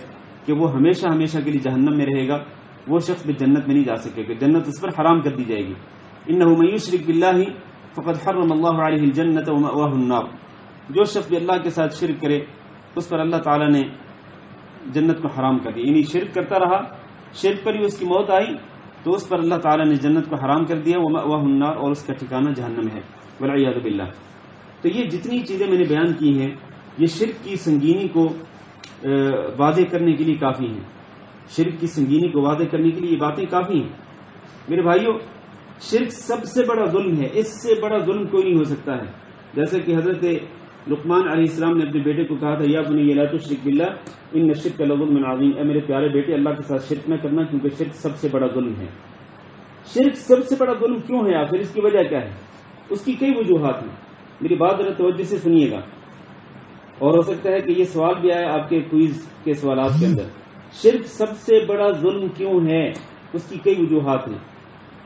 کہ وہ ہمیشہ ہمیشہ کے لیے جہنم میں رہے گا، وہ شخص بھی جنت میں نہیں جا سکے گا، جنت اس پر حرام کر دی جائے گی۔ انہ من یشرک باللہ فقد حرم اللہ علیہ الجنۃ ومأواہ النار جو شخص بھی اللہ کے ساتھ شرک کرے اس پر اللہ تعالیٰ نے جنت کو حرام کر دیا، یعنی شرک کرتا رہا، شرک پر ہی اس کی موت آئی تو اس پر اللہ تعالیٰ نے جنت کو حرام کر دیا، ومأواہ النار اور اس کا ٹھکانہ جہنم ہے، والعیاذ باللہ۔ تو یہ جتنی چیزیں میں نے بیان کی ہیں یہ شرک کی سنگینی کو واضح کرنے کے لیے کافی ہیں، شرک کی سنگینی کو واضح کرنے کے لیے یہ باتیں کافی ہیں۔ میرے بھائیوں، شرک سب سے بڑا ظلم ہے، اس سے بڑا ظلم کوئی نہیں ہو سکتا ہے۔ جیسے کہ حضرت لقمان علیہ السلام نے اپنے بیٹے کو کہا تھا یا بنی لا تشرک باللہ ان الشرک لظلم عظیم، اے میرے پیارے بیٹے اللہ کے ساتھ شرک نہ کرنا کیونکہ شرک سب سے بڑا ظلم ہے۔ شرک سب سے بڑا ظلم کیوں ہے آخر؟ اس کی وجہ کیا ہے؟ اس کی کئی وجوہات ہیں، میری بات ذرا توجہ سے سنیے گا، اور ہو سکتا ہے کہ یہ سوال بھی آئے آپ کے کوئز کے سوالات کے اندر۔ شرک سب سے بڑا ظلم کیوں ہے؟ اس کی کئی وجوہات ہیں۔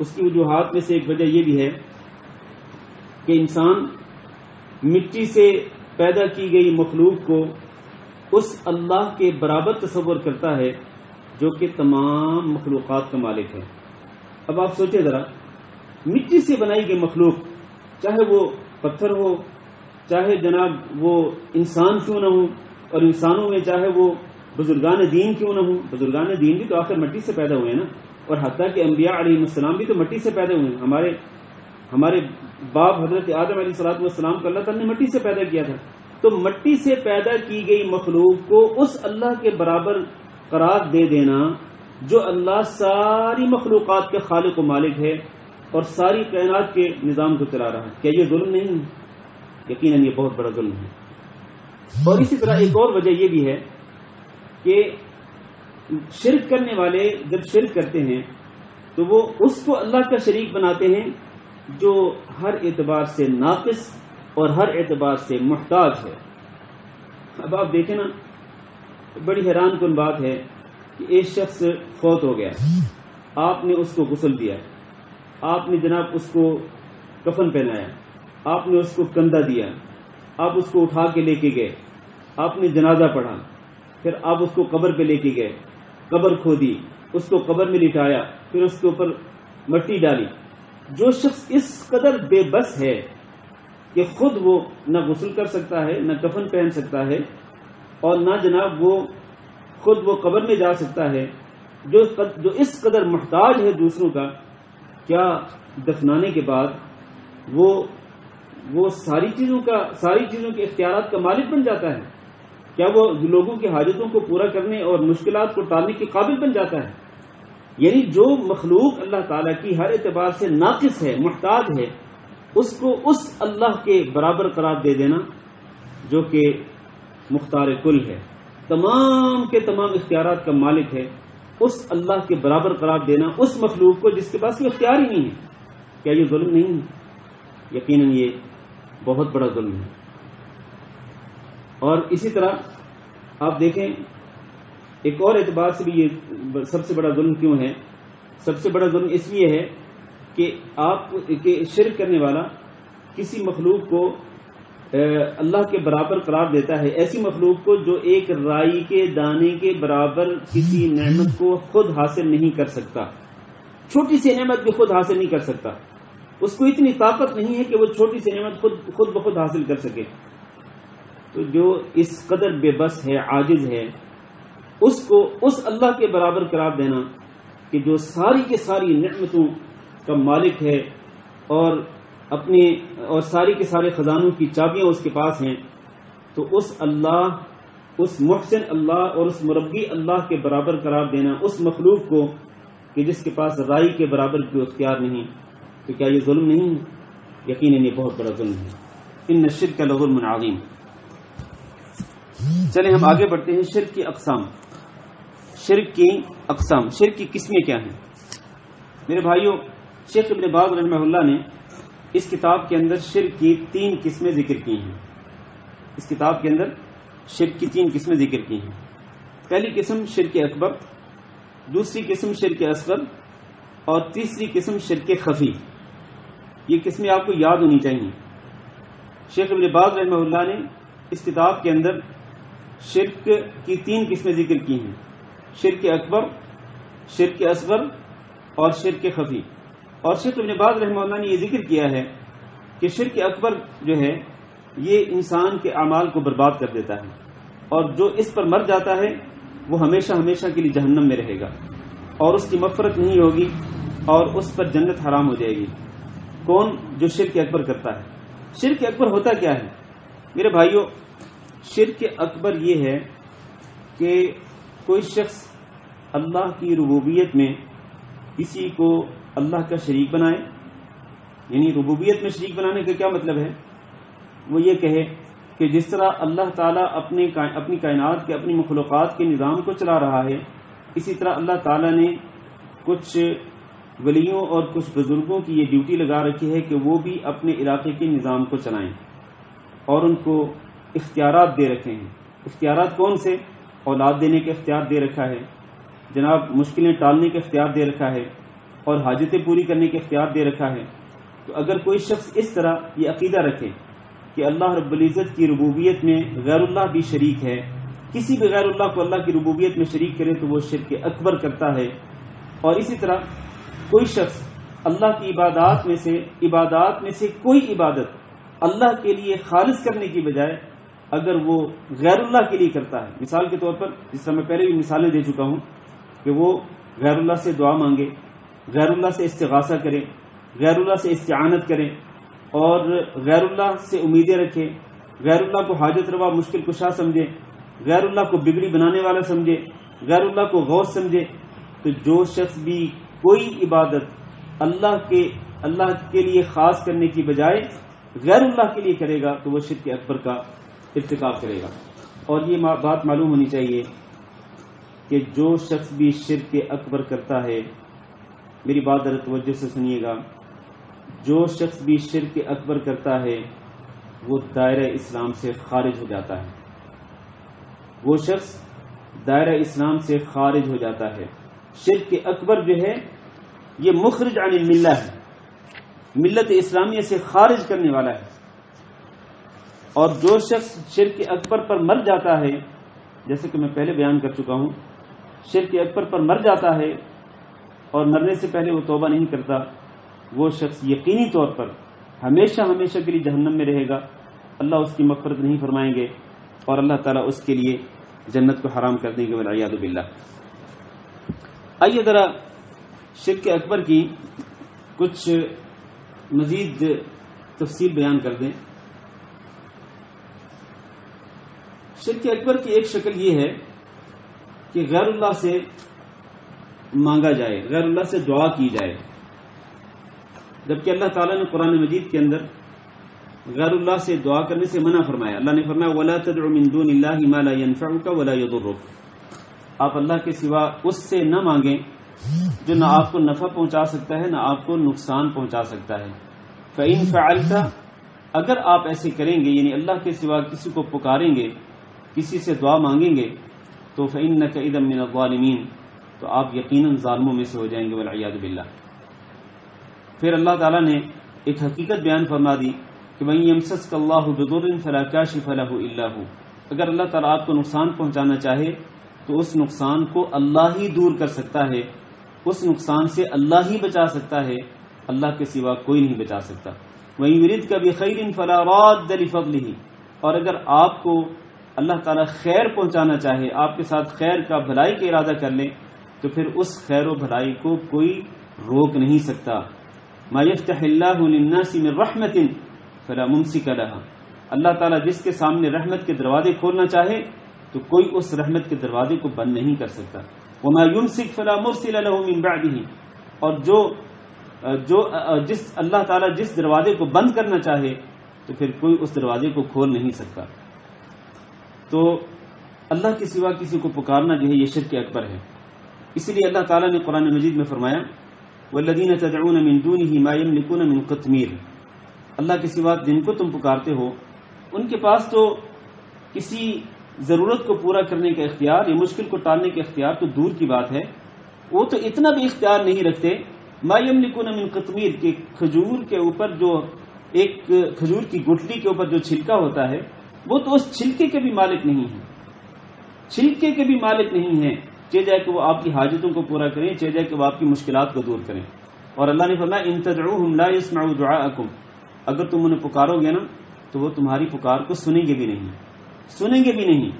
اس کی وجوہات میں سے ایک وجہ یہ بھی ہے کہ انسان مٹی سے پیدا کی گئی مخلوق کو اس اللہ کے برابر تصور کرتا ہے جو کہ تمام مخلوقات کا مالک ہے۔ اب آپ سوچیں ذرا، مٹی سے بنائی گئی مخلوق، چاہے وہ پتھر ہو، چاہے جناب وہ انسان کیوں نہ ہو، اور انسانوں میں چاہے وہ بزرگان دین کیوں نہ ہو، بزرگان دین بھی تو آخر مٹی سے پیدا ہوئے نا، اور حتیٰ کہ انبیاء علیہ السلام بھی تو مٹی سے پیدا ہوئے ہیں۔ ہمارے باپ حضرت آدم علیہ السلام کو اللہ تعالیٰ نے مٹی سے پیدا کیا تھا۔ تو مٹی سے پیدا کی گئی مخلوق کو اس اللہ کے برابر قرار دے دینا جو اللہ ساری مخلوقات کے خالق و مالک ہے اور ساری کائنات کے نظام کو چلا رہا ہے، کیا یہ ظلم نہیں ہے؟ یقیناً یہ بہت بڑا ظلم ہے۔ اور اسی طرح ایک اور وجہ یہ بھی ہے کہ شرک کرنے والے جب شرک کرتے ہیں تو وہ اس کو اللہ کا شریک بناتے ہیں جو ہر اعتبار سے ناقص اور ہر اعتبار سے محتاج ہے۔ اب آپ دیکھیں نا، بڑی حیران کن بات ہے کہ ایک شخص فوت ہو گیا، آپ نے اس کو غسل دیا، آپ نے جناب اس کو کفن پہنایا، آپ نے اس کو کندھا دیا، آپ اس کو اٹھا کے لے کے گئے، آپ نے جنازہ پڑھا، پھر آپ اس کو قبر پہ لے کے گئے، قبر کھودی، اس کو قبر میں لٹایا، پھر اس کے اوپر مٹی ڈالی، جو شخص اس قدر بے بس ہے کہ خود وہ نہ غسل کر سکتا ہے، نہ کفن پہن سکتا ہے، اور نہ جناب وہ خود وہ قبر میں جا سکتا ہے، جو اس قدر محتاج ہے دوسروں کا، کیا دفنانے کے بعد وہ ساری چیزوں کے اختیارات کا مالک بن جاتا ہے؟ کیا وہ لوگوں کی حاجتوں کو پورا کرنے اور مشکلات کو ٹالنے کے قابل بن جاتا ہے؟ یعنی جو مخلوق اللہ تعالیٰ کی ہر اعتبار سے ناقص ہے، محتاج ہے، اس کو اس اللہ کے برابر قرار دے دینا جو کہ مختار کل ہے، تمام کے تمام اختیارات کا مالک ہے، اس اللہ کے برابر قرار دینا اس مخلوق کو جس کے پاس کوئی اختیار ہی نہیں ہے، کیا یہ ظلم نہیں ہے؟ یقیناً یہ بہت بڑا ظلم ہے۔ اور اسی طرح آپ دیکھیں ایک اور اعتبار سے بھی یہ سب سے بڑا ظلم کیوں ہے؟ سب سے بڑا ظلم اس لیے ہے کہ شرک کرنے والا کسی مخلوق کو اللہ کے برابر قرار دیتا ہے، ایسی مخلوق کو جو ایک رائی کے دانے کے برابر کسی نعمت کو خود حاصل نہیں کر سکتا، چھوٹی سی نعمت بھی خود حاصل نہیں کر سکتا، اس کو اتنی طاقت نہیں ہے کہ وہ چھوٹی سی نعمت خود بخود حاصل کر سکے۔ تو جو اس قدر بے بس ہے، عاجز ہے، اس کو اس اللہ کے برابر قرار دینا کہ جو ساری کے ساری نعمتوں کا مالک ہے اور ساری کے سارے خزانوں کی چابیاں اس کے پاس ہیں، تو اس اللہ، اس محسن اللہ اور اس مربی اللہ کے برابر قرار دینا اس مخلوق کو کہ جس کے پاس رائی کے برابر کوئی اختیار نہیں، تو کیا یہ ظلم نہیں ہے؟ یقیناً یہ بہت بڑا ظلم ہے۔ ان الشرک لظلم عظیم۔ چلیں ہم آگے بڑھتے ہیں۔ شرک کی اقسام، شرک کی قسمیں کیا ہیں؟ میرے بھائیوں، شیخ ابن باز رحمہ اللہ نے اس کتاب کے اندر شرک کی 3 قسمیں ذکر کی ہیں۔ اس کتاب کے اندر شرک کی 3 قسمیں ذکر کی ہیں۔ پہلی قسم شرک اکبر، دوسری قسم شرک اصغر، اور تیسری قسم شرک خفی۔ یہ قسمیں آپ کو یاد ہونی چاہیے۔ شیخ ابن باز رحمہ اللہ نے اس کتاب کے اندر شرک کی 3 قسمیں ذکر کی ہیں: شرک اکبر، شرک اصغر اور شرک خفی۔ اور شیخ ابن باز رحمہ اللہ نے یہ ذکر کیا ہے کہ شرک اکبر جو ہے یہ انسان کے اعمال کو برباد کر دیتا ہے، اور جو اس پر مر جاتا ہے وہ ہمیشہ ہمیشہ کے لیے جہنم میں رہے گا، اور اس کی مغفرت نہیں ہوگی، اور اس پر جنت حرام ہو جائے گی۔ کون؟ جو شرک اکبر کرتا ہے۔ شرک اکبر ہوتا کیا ہے میرے بھائیوں؟ شرک اکبر یہ ہے کہ کوئی شخص اللہ کی ربوبیت میں کسی کو اللہ کا شریک بنائے۔ یعنی ربوبیت میں شریک بنانے کا کیا مطلب ہے؟ وہ یہ کہے کہ جس طرح اللہ تعالیٰ اپنی کائنات کے، اپنی مخلوقات کے نظام کو چلا رہا ہے، اسی طرح اللہ تعالیٰ نے کچھ ولیوں اور کچھ بزرگوں کی یہ ڈیوٹی لگا رکھی ہے کہ وہ بھی اپنے علاقے کے نظام کو چلائیں، اور ان کو اختیارات دے رکھے ہیں۔ اختیارات کون سے؟ اولاد دینے کے اختیار دے رکھا ہے، جناب مشکلیں ٹالنے کے اختیار دے رکھا ہے، اور حاجتیں پوری کرنے کے اختیار دے رکھا ہے۔ تو اگر کوئی شخص اس طرح یہ عقیدہ رکھے کہ اللہ رب العزت کی ربوبیت میں غیر اللہ بھی شریک ہے، کسی بھی غیر اللہ کو اللہ کی ربوبیت میں شریک کرے تو وہ شرک اکبر کرتا ہے۔ اور اسی طرح کوئی شخص اللہ کی عبادات میں سے کوئی عبادت اللہ کے لیے خالص کرنے کی بجائے اگر وہ غیر اللہ کے لیے کرتا ہے، مثال کے طور پر جس طرح میں پہلے بھی مثالیں دے چکا ہوں کہ وہ غیر اللہ سے دعا مانگے، غیر اللہ سے استغاثہ کرے، غیر اللہ سے استعانت کرے، اور غیر اللہ سے امیدیں رکھے، غیر اللہ کو حاجت روا مشکل کشا سمجھے، غیر اللہ کو بگڑی بنانے والا سمجھے، غیر اللہ کو غوث سمجھے، تو جو شخص بھی کوئی عبادت اللہ کے لیے خاص کرنے کی بجائے غیر اللہ کے لیے کرے گا تو وہ شرک اکبر کا ارتکاب کرے گا۔ اور یہ بات معلوم ہونی چاہیے کہ جو شخص بھی شرک اکبر کرتا ہے، میری بات ذرا توجہ سے سنیے گا، جو شخص بھی شرک اکبر کرتا ہے وہ دائرہ اسلام سے خارج ہو جاتا ہے، وہ شخص دائرہ اسلام سے خارج ہو جاتا ہے۔ شرک اکبر جو ہے یہ مخرج عن الملہ ہے، ملت اسلامیہ سے خارج کرنے والا ہے۔ اور جو شخص شرک اکبر پر مر جاتا ہے، جیسے کہ میں پہلے بیان کر چکا ہوں، شرک اکبر پر مر جاتا ہے اور مرنے سے پہلے وہ توبہ نہیں کرتا، وہ شخص یقینی طور پر ہمیشہ ہمیشہ کے لیے جہنم میں رہے گا، اللہ اس کی مغفرت نہیں فرمائیں گے اور اللہ تعالیٰ اس کے لیے جنت کو حرام کر دیں گے والعیاذ باللہ۔ آئیے ذرا شرک اکبر کی کچھ مزید تفصیل بیان کر دیں۔ شرک اکبر کی ایک شکل یہ ہے کہ غیر اللہ سے مانگا جائے، غیر اللہ سے دعا کی جائے، جبکہ اللہ تعالیٰ نے قرآن مجید کے اندر غیر اللہ سے دعا کرنے سے منع فرمایا۔ اللہ نے فرمایا وَلَا تَدْعُ مِن دُونِ اللَّهِ مَا لَا يَنفَعُكَ وَلَا يَضُرُّكَ، آپ اللہ کے سوا اس سے نہ مانگیں جو نہ آپ کو نفع پہنچا سکتا ہے نہ آپ کو نقصان پہنچا سکتا ہے۔ فَإِن فَعَلْتَ، اگر آپ ایسے کریں گے، یعنی اللہ کے سوا کسی کو پکاریں گے، کسی سے دعا مانگیں گے، تو فَإِنَّكَ إِذًا مِّنَ الظَّالِمِينَ، تو آپ یقیناً ظالموں میں سے ہو جائیں گے والعیاذ باللہ۔ پھر اللہ تعالیٰ نے ایک حقیقت بیان فرما دی کہ وَإِن يَمْسَسْكَ اللَّهُ بِضُرٍّ فَلَا كَاشِفَ لَهُ إِلَّا هُوَ، اگر اللہ تعالیٰ آپ کو نقصان پہنچانا چاہے تو اس نقصان کو اللہ ہی دور کر سکتا ہے، اس نقصان سے اللہ ہی بچا سکتا ہے، اللہ کے سوا کوئی نہیں بچا سکتا۔ وَإِن يُرِدْكَ بِخَيْرٍ فَلَا رَادَّ لِفَضْلِهِ، اور اگر آپ کو اللہ تعالیٰ خیر پہنچانا چاہے، آپ کے ساتھ خیر کا بھلائی کا ارادہ کر لیں، تو پھر اس خیر و بھلائی کو کوئی روک نہیں سکتا۔ ما يفتح اللہ للناس من رحمت فلا ممسک لها، اللہ تعالیٰ جس کے سامنے رحمت کے دروازے کھولنا چاہے تو کوئی اس رحمت کے دروازے کو بند نہیں کر سکتا۔ وما يمسک فلا مرسل له من بعده، اور جو اللہ تعالیٰ جس دروازے کو بند کرنا چاہے تو پھر کوئی اس دروازے کو کھول نہیں سکتا۔ تو اللہ کے سوا کسی کو پکارنا جو ہے یہ شرک اکبر ہے۔ اسی لیے اللہ تعالیٰ نے قرآن مجید میں فرمایا والذین تدعون من دونه ما یملکون من قطمیر، اللہ کے سوا جن کو تم پکارتے ہو ان کے پاس تو کسی ضرورت کو پورا کرنے کا اختیار یا مشکل کو ٹالنے کا اختیار تو دور کی بات ہے، وہ تو اتنا بھی اختیار نہیں رکھتے۔ ما یملکون من قطمیر، کہ کھجور کے اوپر جو ایک کھجور کی گٹھلی کے اوپر جو چھلکا ہوتا ہے وہ تو اس چھلکے کے بھی مالک نہیں ہیں، چھلکے کے بھی مالک نہیں ہیں، چاہے جائے کہ وہ آپ کی حاجتوں کو پورا کریں، چاہے جائے کہ وہ آپ کی مشکلات کو دور کریں۔ اور اللہ نے فرمایا ان تدعوہم لا يسمعوا دعاءکم، اگر تم انہیں پکارو گے نا تو وہ تمہاری پکار کو سنیں گے بھی نہیں، سنیں گے بھی نہیں۔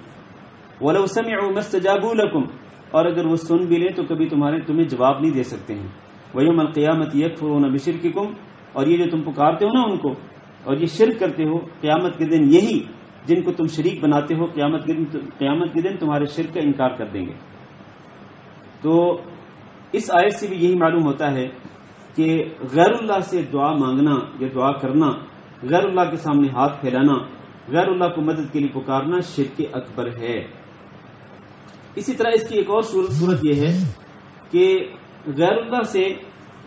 ولو سمعوا ما استجابوا لکم، اور اگر وہ سن بھی لیں تو کبھی تمہیں جواب نہیں دے سکتے ہیں۔ ویوم القیامت یکفرون بشرککم، اور یہ جو تم پکارتے ہو نا ان کو اور یہ شرک کرتے ہو، قیامت کے دن یہی جن کو تم شریک بناتے ہو قیامت کے دن تمہارے شرک کا انکار کر دیں گے۔ تو اس آیت سے بھی یہی معلوم ہوتا ہے کہ غیر اللہ سے دعا مانگنا یا دعا کرنا، غیر اللہ کے سامنے ہاتھ پھیلانا، غیر اللہ کو مدد کے لیے پکارنا شرک اکبر ہے۔ اسی طرح اس کی ایک اور صورت یہ ہے کہ غیر اللہ سے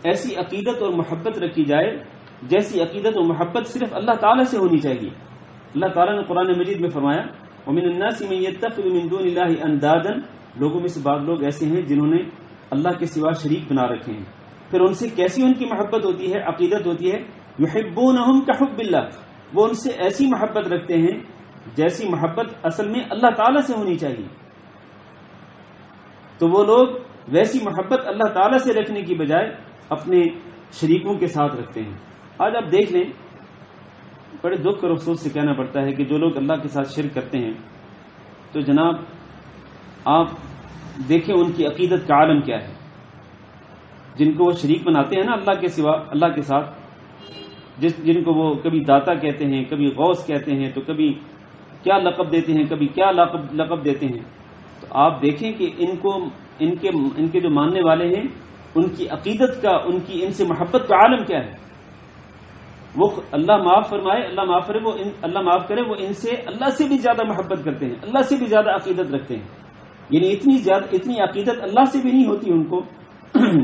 ایسی عقیدت اور محبت رکھی جائے جیسی عقیدت اور محبت صرف اللہ تعالیٰ سے ہونی چاہیے۔ اللہ تعالیٰ نے قرآن مجید میں فرمایا وَمِنَ النَّاسِ مَن يَتَّخِذُ مِن دُونِ اللَّهِ أَندَادًا، لوگوں میں سے بعض لوگ ایسے ہیں جنہوں نے اللہ کے سوا شریک بنا رکھے ہیں۔ پھر ان سے کیسی ان کی محبت ہوتی ہے، عقیدت ہوتی ہے، يُحِبُّونَهُمْ كَحُبِّ اللَّهِ، وہ ان سے ایسی محبت رکھتے ہیں جیسی محبت اصل میں اللہ تعالیٰ سے ہونی چاہیے۔ تو وہ لوگ ویسی محبت اللہ تعالیٰ سے رکھنے کی بجائے اپنے شریکوں کے ساتھ رکھتے ہیں۔ آج آپ دیکھ لیں، بڑے دکھ اور افسوس سے کہنا پڑتا ہے کہ جو لوگ اللہ کے ساتھ شرک کرتے ہیں تو جناب آپ دیکھیں ان کی عقیدت کا عالم کیا ہے۔ جن کو وہ شریک بناتے ہیں نا اللہ کے سوا، اللہ کے ساتھ، جن کو وہ کبھی داتا کہتے ہیں، کبھی غوث کہتے ہیں، تو کبھی کیا لقب دیتے ہیں، کبھی کیا لقب دیتے ہیں، تو آپ دیکھیں کہ ان کے جو ماننے والے ہیں ان کی عقیدت کا، ان سے محبت کا عالم کیا ہے۔ وہ اللہ معاف فرمائے، اللہ معاف کرے، وہ ان سے اللہ سے بھی زیادہ محبت کرتے ہیں، اللہ سے بھی زیادہ عقیدت رکھتے ہیں۔ یعنی اتنی عقیدت اللہ سے بھی نہیں ہوتی ان کو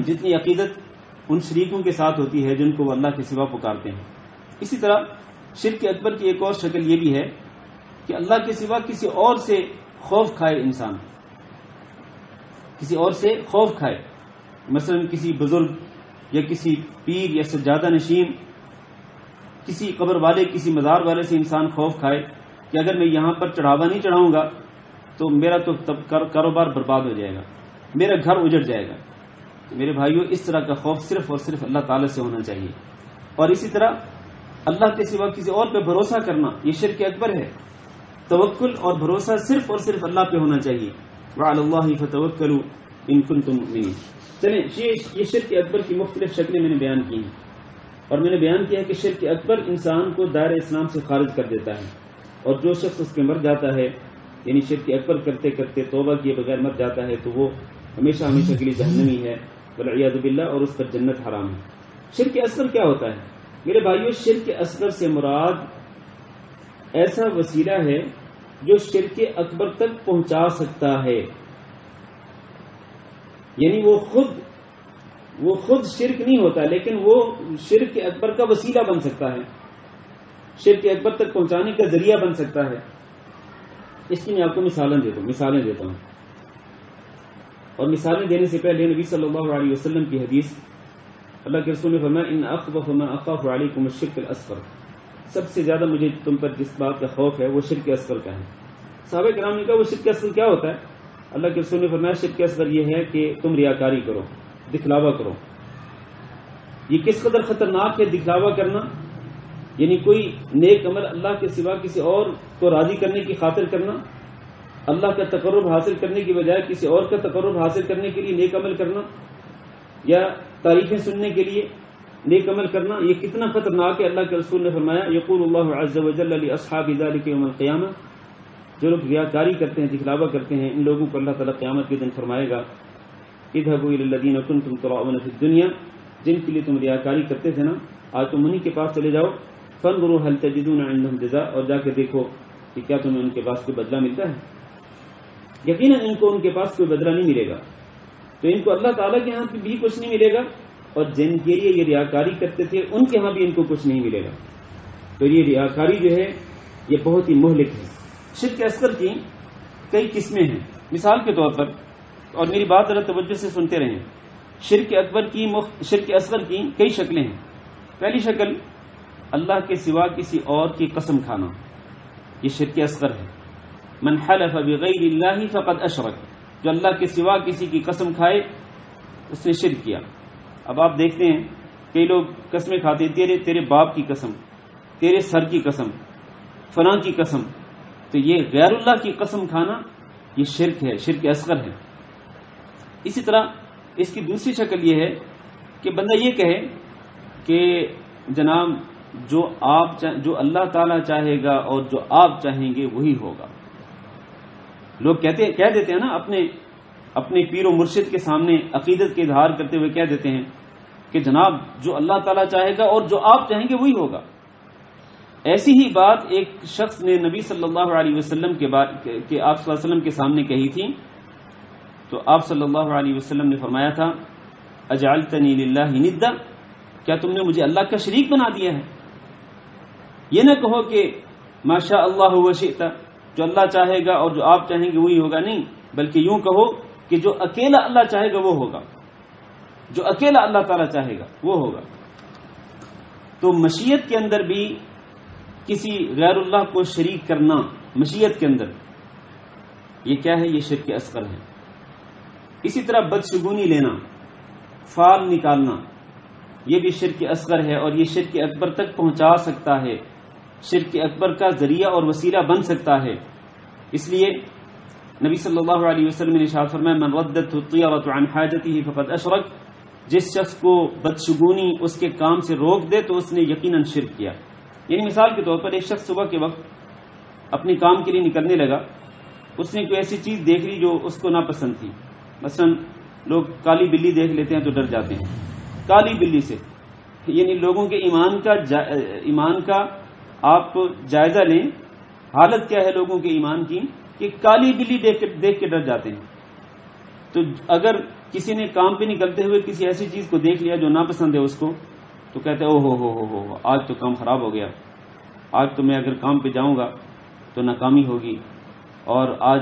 جتنی عقیدت ان شریکوں کے ساتھ ہوتی ہے جن کو وہ اللہ کے سوا پکارتے ہیں۔ اسی طرح شرک اکبر کی ایک اور شکل یہ بھی ہے کہ اللہ کے سوا کسی اور سے خوف کھائے، انسان کسی اور سے خوف کھائے، مثلا کسی بزرگ یا کسی پیر یا سجادہ نشین، کسی قبر والے، کسی مزار والے سے انسان خوف کھائے کہ اگر میں یہاں پر چڑھاوا نہیں چڑھاؤں گا تو میرا تو کاروبار برباد ہو جائے گا، میرا گھر اجڑ جائے گا، میرے بھائیوں اس طرح کا خوف صرف اور صرف اللہ تعالی سے ہونا چاہیے. اور اسی طرح اللہ کے سوا کسی اور پہ بھروسہ کرنا یہ شرک اکبر ہے. توکل اور بھروسہ صرف اور صرف اللہ پہ ہونا چاہیے. وعلی اللہ فتوکلوا ان کنتم مؤمنین. چلیں یہ شرک اکبر کی مختلف شکلیں میں نے بیان کی ہیں، اور میں نے بیان کیا ہے کہ شرک اکبر انسان کو دائرہ اسلام سے خارج کر دیتا ہے، اور جو شخص اس کے مر جاتا ہے یعنی شرک اکبر کرتے کرتے توبہ کیے بغیر مر جاتا ہے تو وہ ہمیشہ ہمیشہ کے لیے جہنمی ہے والعیاذ باللہ، اور اس پر جنت حرام ہے. شرک اصغر کیا ہوتا ہے میرے بھائیوں؟ شرک اصغر سے مراد ایسا وسیلہ ہے جو شرک اکبر تک پہنچا سکتا ہے، یعنی وہ خود شرک نہیں ہوتا لیکن وہ شرک اکبر کا وسیلہ بن سکتا ہے، شرک اکبر تک پہنچانے کا ذریعہ بن سکتا ہے. اس کی میں آپ کو مثالیں دیتا ہوں. اور مثالیں دینے سے پہلے نبی صلی اللہ علیہ وسلم کی حدیث، اللہ کے رسول نے فرمایا ان اخوف ما اخاف علیکم الشرک الاصغر، سب سے زیادہ مجھے تم پر جس بات کا خوف ہے وہ شرک اصغر کا ہے. صحابہ کرام نے کہا وہ شرک اصغر کیا ہوتا ہے؟ اللہ کے رسول نے فرمایا شرک اصغر یہ ہے کہ تم ریاکاری کرو، دکھلاوا کرو. یہ کس قدر خطرناک ہے دکھلاوا کرنا، یعنی کوئی نیک عمل اللہ کے سوا کسی اور کو راضی کرنے کی خاطر کرنا، اللہ کا تقرب حاصل کرنے کی بجائے کسی اور کا تقرب حاصل کرنے کے لیے نیک عمل کرنا، یا تعریفیں سننے کے لیے نیک عمل کرنا، یہ کتنا خطرناک ہے. اللہ کے رسول نے فرمایا یقول اللہ عز وجل لاصحاب ذلک یوم القیامہ، جو لوگ ریاکاری کرتے ہیں دکھلاوا کرتے ہیں ان لوگوں کو اللہ تعالیٰ قیامت کے دن فرمائے گا اذهبوا الى الذين كنتم تراؤون في الدنيا، جن کے لیے تم ریاکاری کرتے تھے نا آج تم انہی کے پاس چلے جاؤ. فانظروا هل تجدون عندهم جزاء، اور جا کے دیکھو کہ کیا تمہیں ان کے پاس کوئی بدلہ ملتا ہے. یقیناً ان کو ان کے پاس کوئی بدلہ نہیں ملے گا، تو ان کو اللہ تعالیٰ کے ہاں بھی کچھ نہیں ملے گا، اور جن کے لیے یہ ریاکاری کرتے تھے ان کے ہاں بھی ان کو کچھ نہیں ملے گا. تو یہ ریاکاری جو ہے یہ بہت ہی مہلک ہے. شرک اصغر کی کئی قسمیں ہیں. مثال کے طور پر، اور میری بات ذرا توجہ سے سنتے رہیں، شرک اصغر کی کئی شکلیں ہیں. پہلی شکل اللہ کے سوا کسی اور کی قسم کھانا، یہ شرک اصغر ہے. من حلف بغیر اللہ فقد اشرک، جو اللہ کے سوا کسی کی قسم کھائے اس نے شرک کیا. اب آپ دیکھتے ہیں کئی لوگ قسمیں کھاتے ہیں، تیرے باپ کی قسم، تیرے سر کی قسم، فلاں کی قسم. تو یہ غیر اللہ کی قسم کھانا یہ شرک ہے، شرک اصغر ہے. اسی طرح اس کی دوسری شکل یہ ہے کہ بندہ یہ کہے کہ جناب جو اللہ تعالیٰ چاہے گا اور جو آپ چاہیں گے وہی ہوگا. لوگ کہہ دیتے ہیں نا اپنے پیر و مرشد کے سامنے عقیدت کے اظہار کرتے ہوئے کہہ دیتے ہیں کہ جناب جو اللہ تعالیٰ چاہے گا اور جو آپ چاہیں گے وہی ہوگا. ایسی ہی بات ایک شخص نے نبی صلی اللہ علیہ وسلم آپ صلی اللہ علیہ وسلم کے سامنے کہی تھی. تو آپ صلی اللہ علیہ وسلم نے فرمایا تھا اجعلتنی للہ ندا، کیا تم نے مجھے اللہ کا شریک بنا دیا ہے؟ یہ نہ کہو کہ ما شاء اللہ وشئت، جو اللہ چاہے گا اور جو آپ چاہیں گے وہی ہوگا، نہیں، بلکہ یوں کہو کہ جو اکیلا اللہ چاہے گا وہ ہوگا، جو اکیلا اللہ تعالیٰ چاہے گا وہ ہوگا. تو مشیت کے اندر بھی کسی غیر اللہ کو شریک کرنا، مشیت کے اندر، یہ کیا ہے؟ یہ شرک اصغر ہے. اسی طرح بدشگونی لینا، فال نکالنا، یہ بھی شرک اصغر ہے، اور یہ شرک اکبر تک پہنچا سکتا ہے، شرک اکبر کا ذریعہ اور وسیلہ بن سکتا ہے. اس لیے نبی صلی اللہ علیہ وسلم نے ارشاد فرمایا من ردت الطیرۃ عن حاجته فقد اشرک، جس شخص کو بدشگونی اس کے کام سے روک دے تو اس نے یقیناً شرک کیا. یعنی مثال کے طور پر ایک شخص صبح کے وقت اپنے کام کے لیے نکلنے لگا، اس نے کوئی ایسی چیز دیکھ لی جو اس کو ناپسند تھی. مثلا لوگ کالی بلی دیکھ لیتے ہیں تو ڈر جاتے ہیں کالی بلی سے. یعنی لوگوں کے ایمان کا آپ جائزہ لیں، حالت کیا ہے لوگوں کے ایمان کی کہ کالی بلی دیکھ کے ڈر جاتے ہیں. تو اگر کسی نے کام پہ نکلتے ہوئے کسی ایسی چیز کو دیکھ لیا جو ناپسند ہے اس کو، تو کہتے ہیں او ہو آج تو کام خراب ہو گیا، آج تو میں اگر کام پہ جاؤں گا تو ناکامی ہوگی، اور آج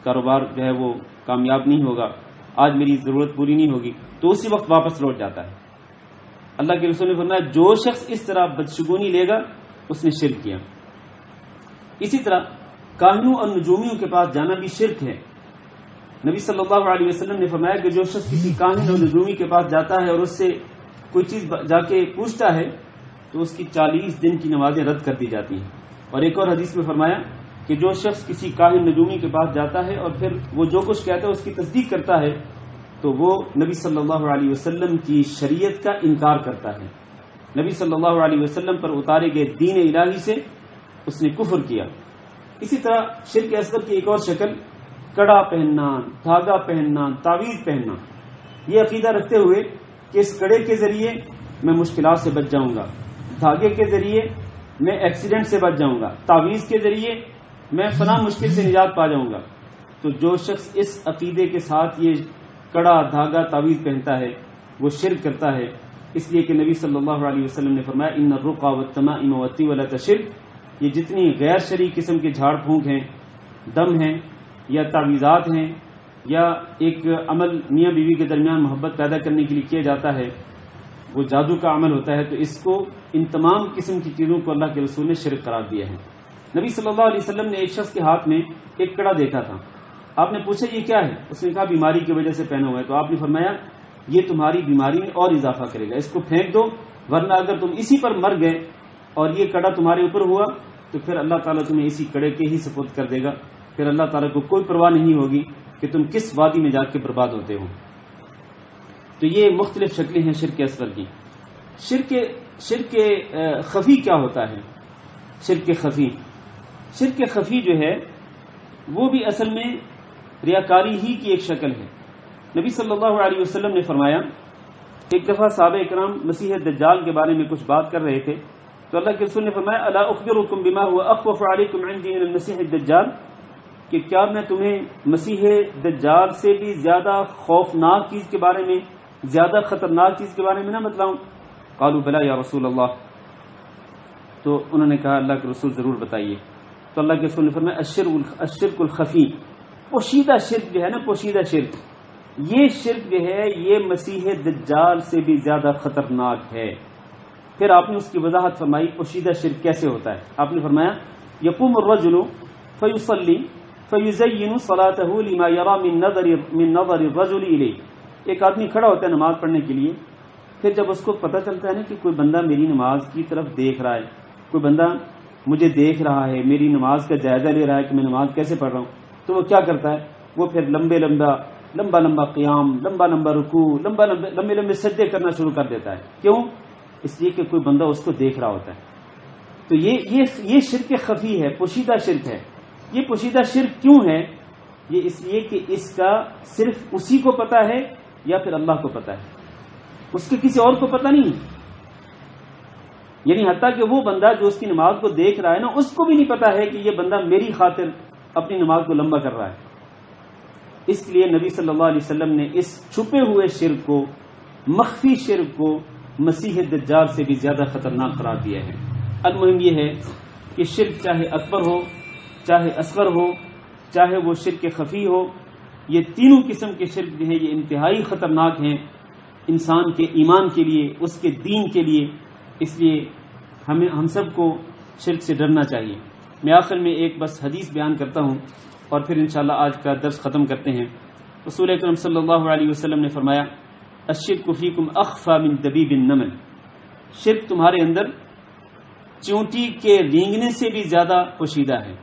کاروبار جو ہے وہ کامیاب نہیں ہوگا، آج میری ضرورت پوری نہیں ہوگی، تو اسی وقت واپس لوٹ جاتا ہے. اللہ کے رسول نے فرمایا جو شخص اس طرح بدشگونی لے گا اس نے شرک کیا. اسی طرح کاہنوں اور نجومیوں کے پاس جانا بھی شرک ہے. نبی صلی اللہ علیہ وسلم نے فرمایا کہ جو شخص کسی کاہن اور نجومی کے پاس جاتا ہے اور اس سے کوئی چیز جا کے پوچھتا ہے تو اس کی 40 دن کی نمازیں رد کر دی جاتی ہیں. اور ایک اور حدیث میں فرمایا کہ جو شخص کسی کاہن نجومی کے پاس جاتا ہے اور پھر وہ جو کچھ کہتا ہے اس کی تصدیق کرتا ہے تو وہ نبی صلی اللہ علیہ وسلم کی شریعت کا انکار کرتا ہے. نبی صلی اللہ علیہ وسلم پر اتارے گئے دین الہی سے اس نے کفر کیا. اسی طرح شرک اصغر کی ایک اور شکل کڑا پہننا، دھاگا پہننا، تعویذ پہننا. یہ عقیدہ رکھتے ہوئے کہ اس کڑے کے ذریعے میں مشکلات سے بچ جاؤں گا، دھاگے کے ذریعے میں ایکسیڈنٹ سے بچ جاؤں گا، تعویذ کے ذریعے میں فلاں مشکل سے نجات پا جاؤں گا. تو جو شخص اس عقیدے کے ساتھ یہ کڑا دھاگا تعویذ پہنتا ہے وہ شرک کرتا ہے. اس لیے کہ نبی صلی اللہ علیہ وسلم نے فرمایا ان الرقى والتمائم والطیولۃ شرک. یہ جتنی غیر شرعی قسم کے جھاڑ پھونک ہیں، دم ہیں یا تعویذات ہیں یا ایک عمل میاں بیوی کے درمیان محبت پیدا کرنے کے لیے کیا جاتا ہے وہ جادو کا عمل ہوتا ہے. تو اس کو ان تمام قسم کی چیزوں کو اللہ کے رسول نے شرک قرار دیا ہے. نبی صلی اللہ علیہ وسلم نے ایک شخص کے ہاتھ میں ایک کڑا دیکھا تھا. آپ نے پوچھا یہ کیا ہے؟ اس نے کہا بیماری کی وجہ سے پہنا ہوا ہے. تو آپ نے فرمایا یہ تمہاری بیماری میں اور اضافہ کرے گا، اس کو پھینک دو، ورنہ اگر تم اسی پر مر گئے اور یہ کڑا تمہارے اوپر ہوا تو پھر اللہ تعالیٰ تمہیں اسی کڑے کے ہی سپرد کر دے گا. پھر اللہ تعالیٰ کو کوئی پرواہ نہیں ہوگی کہ تم کس وادی میں جا کے برباد ہوتے ہو. تو یہ مختلف شکلیں ہیں شرک اصغر کی. شرک خفی کیا ہوتا ہے؟ شرک خفی جو ہے وہ بھی اصل میں ریاکاری ہی کی ایک شکل ہے. نبی صلی اللہ علیہ وسلم نے فرمایا ایک دفعہ صحابہ اکرام مسیح دجال کے بارے میں کچھ بات کر رہے تھے تو اللہ کے رسول نے فرمایا الا اخبرکم بما هو اخوف علیکم عندی من المسیح الدجال، کہ کیا میں تمہیں مسیح دجال سے بھی زیادہ خوفناک چیز کے بارے میں، زیادہ خطرناک چیز کے بارے میں نہ بتلاؤں؟ قالوا بلا یا رسول اللہ. تو انہوں نے کہا اللہ کے رسول ضرور بتائیے. تو اللہ کے رسول نے فرمایا الشرک الخفی، پوشیدہ شرک جو ہے نا، پوشیدہ شرک، یہ شرک جو ہے یہ مسیح دجال سے بھی زیادہ خطرناک ہے. پھر آپ نے اس کی وضاحت فرمائی پوشیدہ شرک کیسے ہوتا ہے. آپ نے فرمایا یقوم الرجل فیصلی فیزین صلاته لما یرى من نظر الرجل الیہ. ایک آدمی کھڑا ہوتا ہے نماز پڑھنے کے لیے، پھر جب اس کو پتہ چلتا ہے نا کہ کوئی بندہ میری نماز کی طرف دیکھ رہا ہے، کوئی بندہ مجھے دیکھ رہا ہے، میری نماز کا جائزہ لے رہا ہے کہ میں نماز کیسے پڑھ رہا ہوں، تو وہ کیا کرتا ہے؟ وہ پھر لمبا قیام، لمبا رکوع، لمبے سجدے کرنا شروع کر دیتا ہے. کیوں؟ اس لیے کہ کوئی بندہ اس کو دیکھ رہا ہوتا ہے. تو یہ شرک خفی ہے، پوشیدہ شرک ہے. یہ پوشیدہ شرک کیوں ہے؟ یہ اس لیے کہ اس کا صرف اسی کو پتہ ہے یا پھر اللہ کو پتہ ہے، اس کے کسی اور کو پتہ نہیں. یعنی حتیٰ کہ وہ بندہ جو اس کی نماز کو دیکھ رہا ہے نا، اس کو بھی نہیں پتا ہے کہ یہ بندہ میری خاطر اپنی نماز کو لمبا کر رہا ہے. اس لیے نبی صلی اللہ علیہ وسلم نے اس چھپے ہوئے شرک کو، مخفی شرک کو مسیح دجال سے بھی زیادہ خطرناک قرار دیا ہے. المہم یہ ہے کہ شرک چاہے اکبر ہو، چاہے اصغر ہو، چاہے وہ شرک خفی ہو، یہ تینوں قسم کے شرک جو ہیں یہ انتہائی خطرناک ہیں انسان کے ایمان کے لیے، اس کے دین کے لیے. اس لیے ہم سب کو شرک سے ڈرنا چاہیے. میں آخر میں ایک بس حدیث بیان کرتا ہوں اور پھر انشاءاللہ آج کا درس ختم کرتے ہیں. رسول اکرم صلی اللہ علیہ وسلم نے فرمایا الشرک فیکم اخفی من دبیب النمل. شرک تمہارے اندر چونٹی کے رینگنے سے بھی زیادہ پوشیدہ ہے.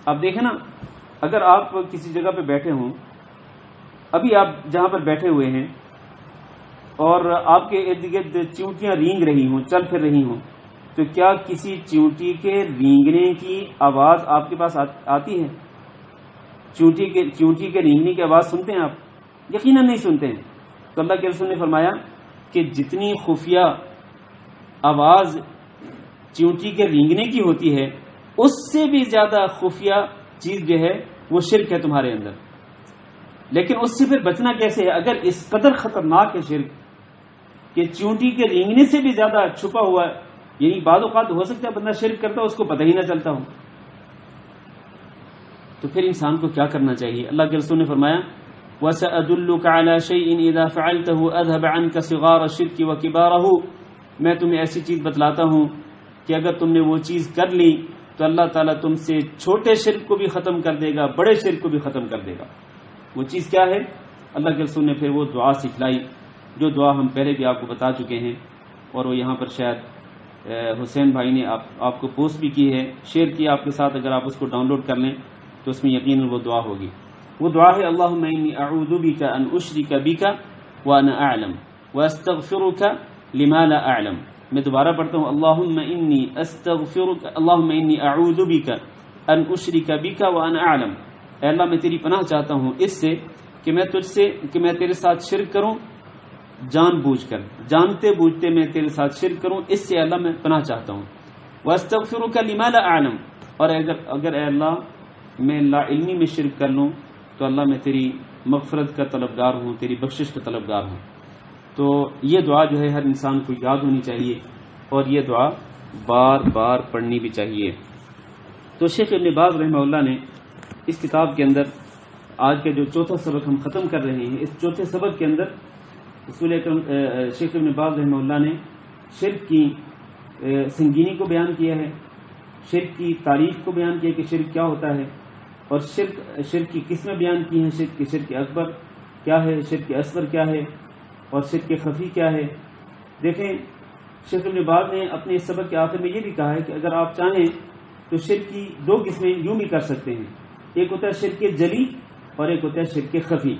آپ دیکھیں نا، اگر آپ کسی جگہ پہ بیٹھے ہوں، ابھی آپ جہاں پر بیٹھے ہوئے ہیں اور آپ کے ارد گرد چونٹیاں رینگ رہی ہوں، چل پھر رہی ہوں، تو کیا کسی چونٹی کے رینگنے کی آواز آپ کے پاس آتی ہے؟ چونٹی کے رینگنے کی آواز سنتے ہیں آپ؟ یقیناً نہیں سنتے ہیں. تو اللہ کے رسول نے فرمایا کہ جتنی خفیہ آواز چونٹی کے رینگنے کی ہوتی ہے اس سے بھی زیادہ خفیہ چیز جو ہے وہ شرک ہے تمہارے اندر. لیکن اس سے پھر بچنا کیسے ہے؟ اگر اس قدر خطرناک ہے شرک کہ چونٹی کے رینگنے سے بھی زیادہ چھپا ہوا ہے، یعنی بعض اوقات ہو سکتا ہے بندہ شرک کرتا ہو اس کو پتہ ہی نہ چلتا ہو، تو پھر انسان کو کیا کرنا چاہیے؟ اللہ کے رسول نے فرمایا وَسَأَدُلُّكَ عَلَى شَيْءٍ إِذَا فَعَلْتَهُ أَذْهَبَ عَنْكَ صِغَارَ الشِّرْكِ وَكِبَارَهُ. میں تمہیں ایسی چیز بتلاتا ہوں کہ اگر تم نے وہ چیز کر لی تو اللہ تعالیٰ تم سے چھوٹے شرک کو بھی ختم کر دے گا، بڑے شرک کو بھی ختم کر دے گا. وہ چیز کیا ہے؟ اللہ کے رسول نے پھر وہ دعا سکھلائی جو دعا ہم پہلے بھی آپ کو بتا چکے ہیں، اور وہ یہاں پر شاید حسین بھائی نے آپ کو پوسٹ بھی کی ہے، شیئر کیا آپ کے ساتھ، اگر آپ اس کو ڈاؤن لوڈ کر لیں تو اس میں یقیناً وہ دعا ہوگی۔ وہ دعا ہے اللہم انی اعوذ بک ان اشرک بک وانا اعلم واستغفرک لما لا اعلم۔ میں دوبارہ پڑھتا ہوں، اللہم انی اعوذ بک ان اشرک بک وانا اعلم۔ اے اللہ میں تیری پناہ چاہتا ہوں اس سے کہ میں تیرے ساتھ شرک کروں جان بوجھ کر، جانتے بوجھتے میں تیرے ساتھ شرک کروں، اس سے اللہ میں پناہ چاہتا ہوں۔ واستغفرک لما لا اعلم، اور اگر اے اللہ میں لا علمی میں شرک کر لوں تو اللہ میں تیری مغفرت کا طلبگار ہوں، تیری بخشش کا طلبگار ہوں۔ تو یہ دعا جو ہے ہر انسان کو یاد ہونی چاہیے، اور یہ دعا بار بار پڑھنی بھی چاہیے۔ تو شیخ ابن باز رحمہ اللہ نے اس کتاب کے اندر آج کا جو چوتھا سبق ہم ختم کر رہے ہیں، اس چوتھے سبق کے اندر رسول اکرم شیخ ابن باز رحمہ اللہ نے شرک کی سنگینی کو بیان کیا ہے، شرک کی تعریف کو بیان کیا کہ شرک کیا ہوتا ہے، اور شرک کی قسمیں بیان کی ہیں، شرک اکبر کیا ہے، شرک اصغر کیا ہے، اور شرک خفی کیا ہے۔ دیکھیں شیخ ابن باز نے اپنے اس سبق کے آخر میں یہ بھی کہا ہے کہ اگر آپ چاہیں تو شرک کی دو قسمیں یوں بھی کر سکتے ہیں، ایک ہوتا ہے شرک جلی اور ایک ہوتا ہے شرک خفی۔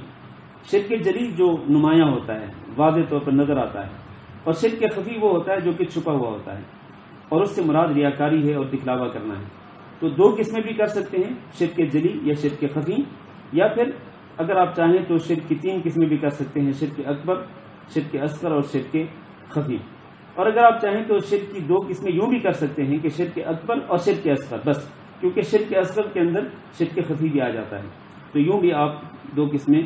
شرک جلی جو نمایاں ہوتا ہے، واضح طور پر نظر آتا ہے، اور شرک خفی وہ ہوتا ہے جو کہ چھپا ہوا ہوتا ہے، اور اس سے مراد ریاکاری ہے اور دکھلاوا کرنا ہے۔ تو دو قسمیں بھی کر سکتے ہیں، شرک جلی یا شرک خفی، یا پھر اگر آپ چاہیں تو شرک کی تین قسمیں بھی کر سکتے ہیں، شرک اکبر، شرک اصغر اور شرک خفی۔ اور اگر آپ چاہیں تو شرک کی دو قسمیں یوں بھی کر سکتے ہیں کہ شرک اکبر اور شرک اصغر، بس، کیونکہ شرک اصغر کے اندر شرک خفی بھی آ جاتا ہے، تو یوں بھی آپ دو قسمیں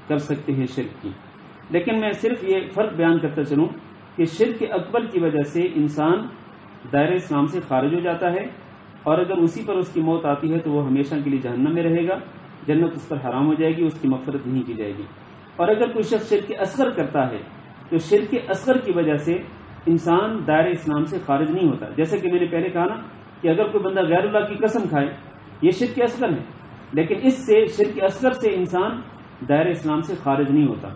کر سکتے ہیں شرک کی۔ لیکن میں صرف یہ فرق بیان کرتا چلوں کہ شرک اکبر کی وجہ سے انسان دائرہ اسلام سے خارج ہو جاتا ہے، اور اگر اسی پر اس کی موت آتی ہے تو وہ ہمیشہ کے لیے جہنم میں رہے گا، جنت اس پر حرام ہو جائے گی، اس کی مغفرت نہیں کی جائے گی۔ اور اگر کوئی شخص شرک اصغر کرتا ہے تو شرک اصغر کی وجہ سے انسان دائرہ اسلام سے خارج نہیں ہوتا، جیسے کہ میں نے پہلے کہا نا کہ اگر کوئی بندہ غیر اللہ کی قسم کھائے یہ شرک اصغر ہے، لیکن اس سے شرک اصغر سے انسان دائرہ اسلام سے خارج نہیں ہوتا،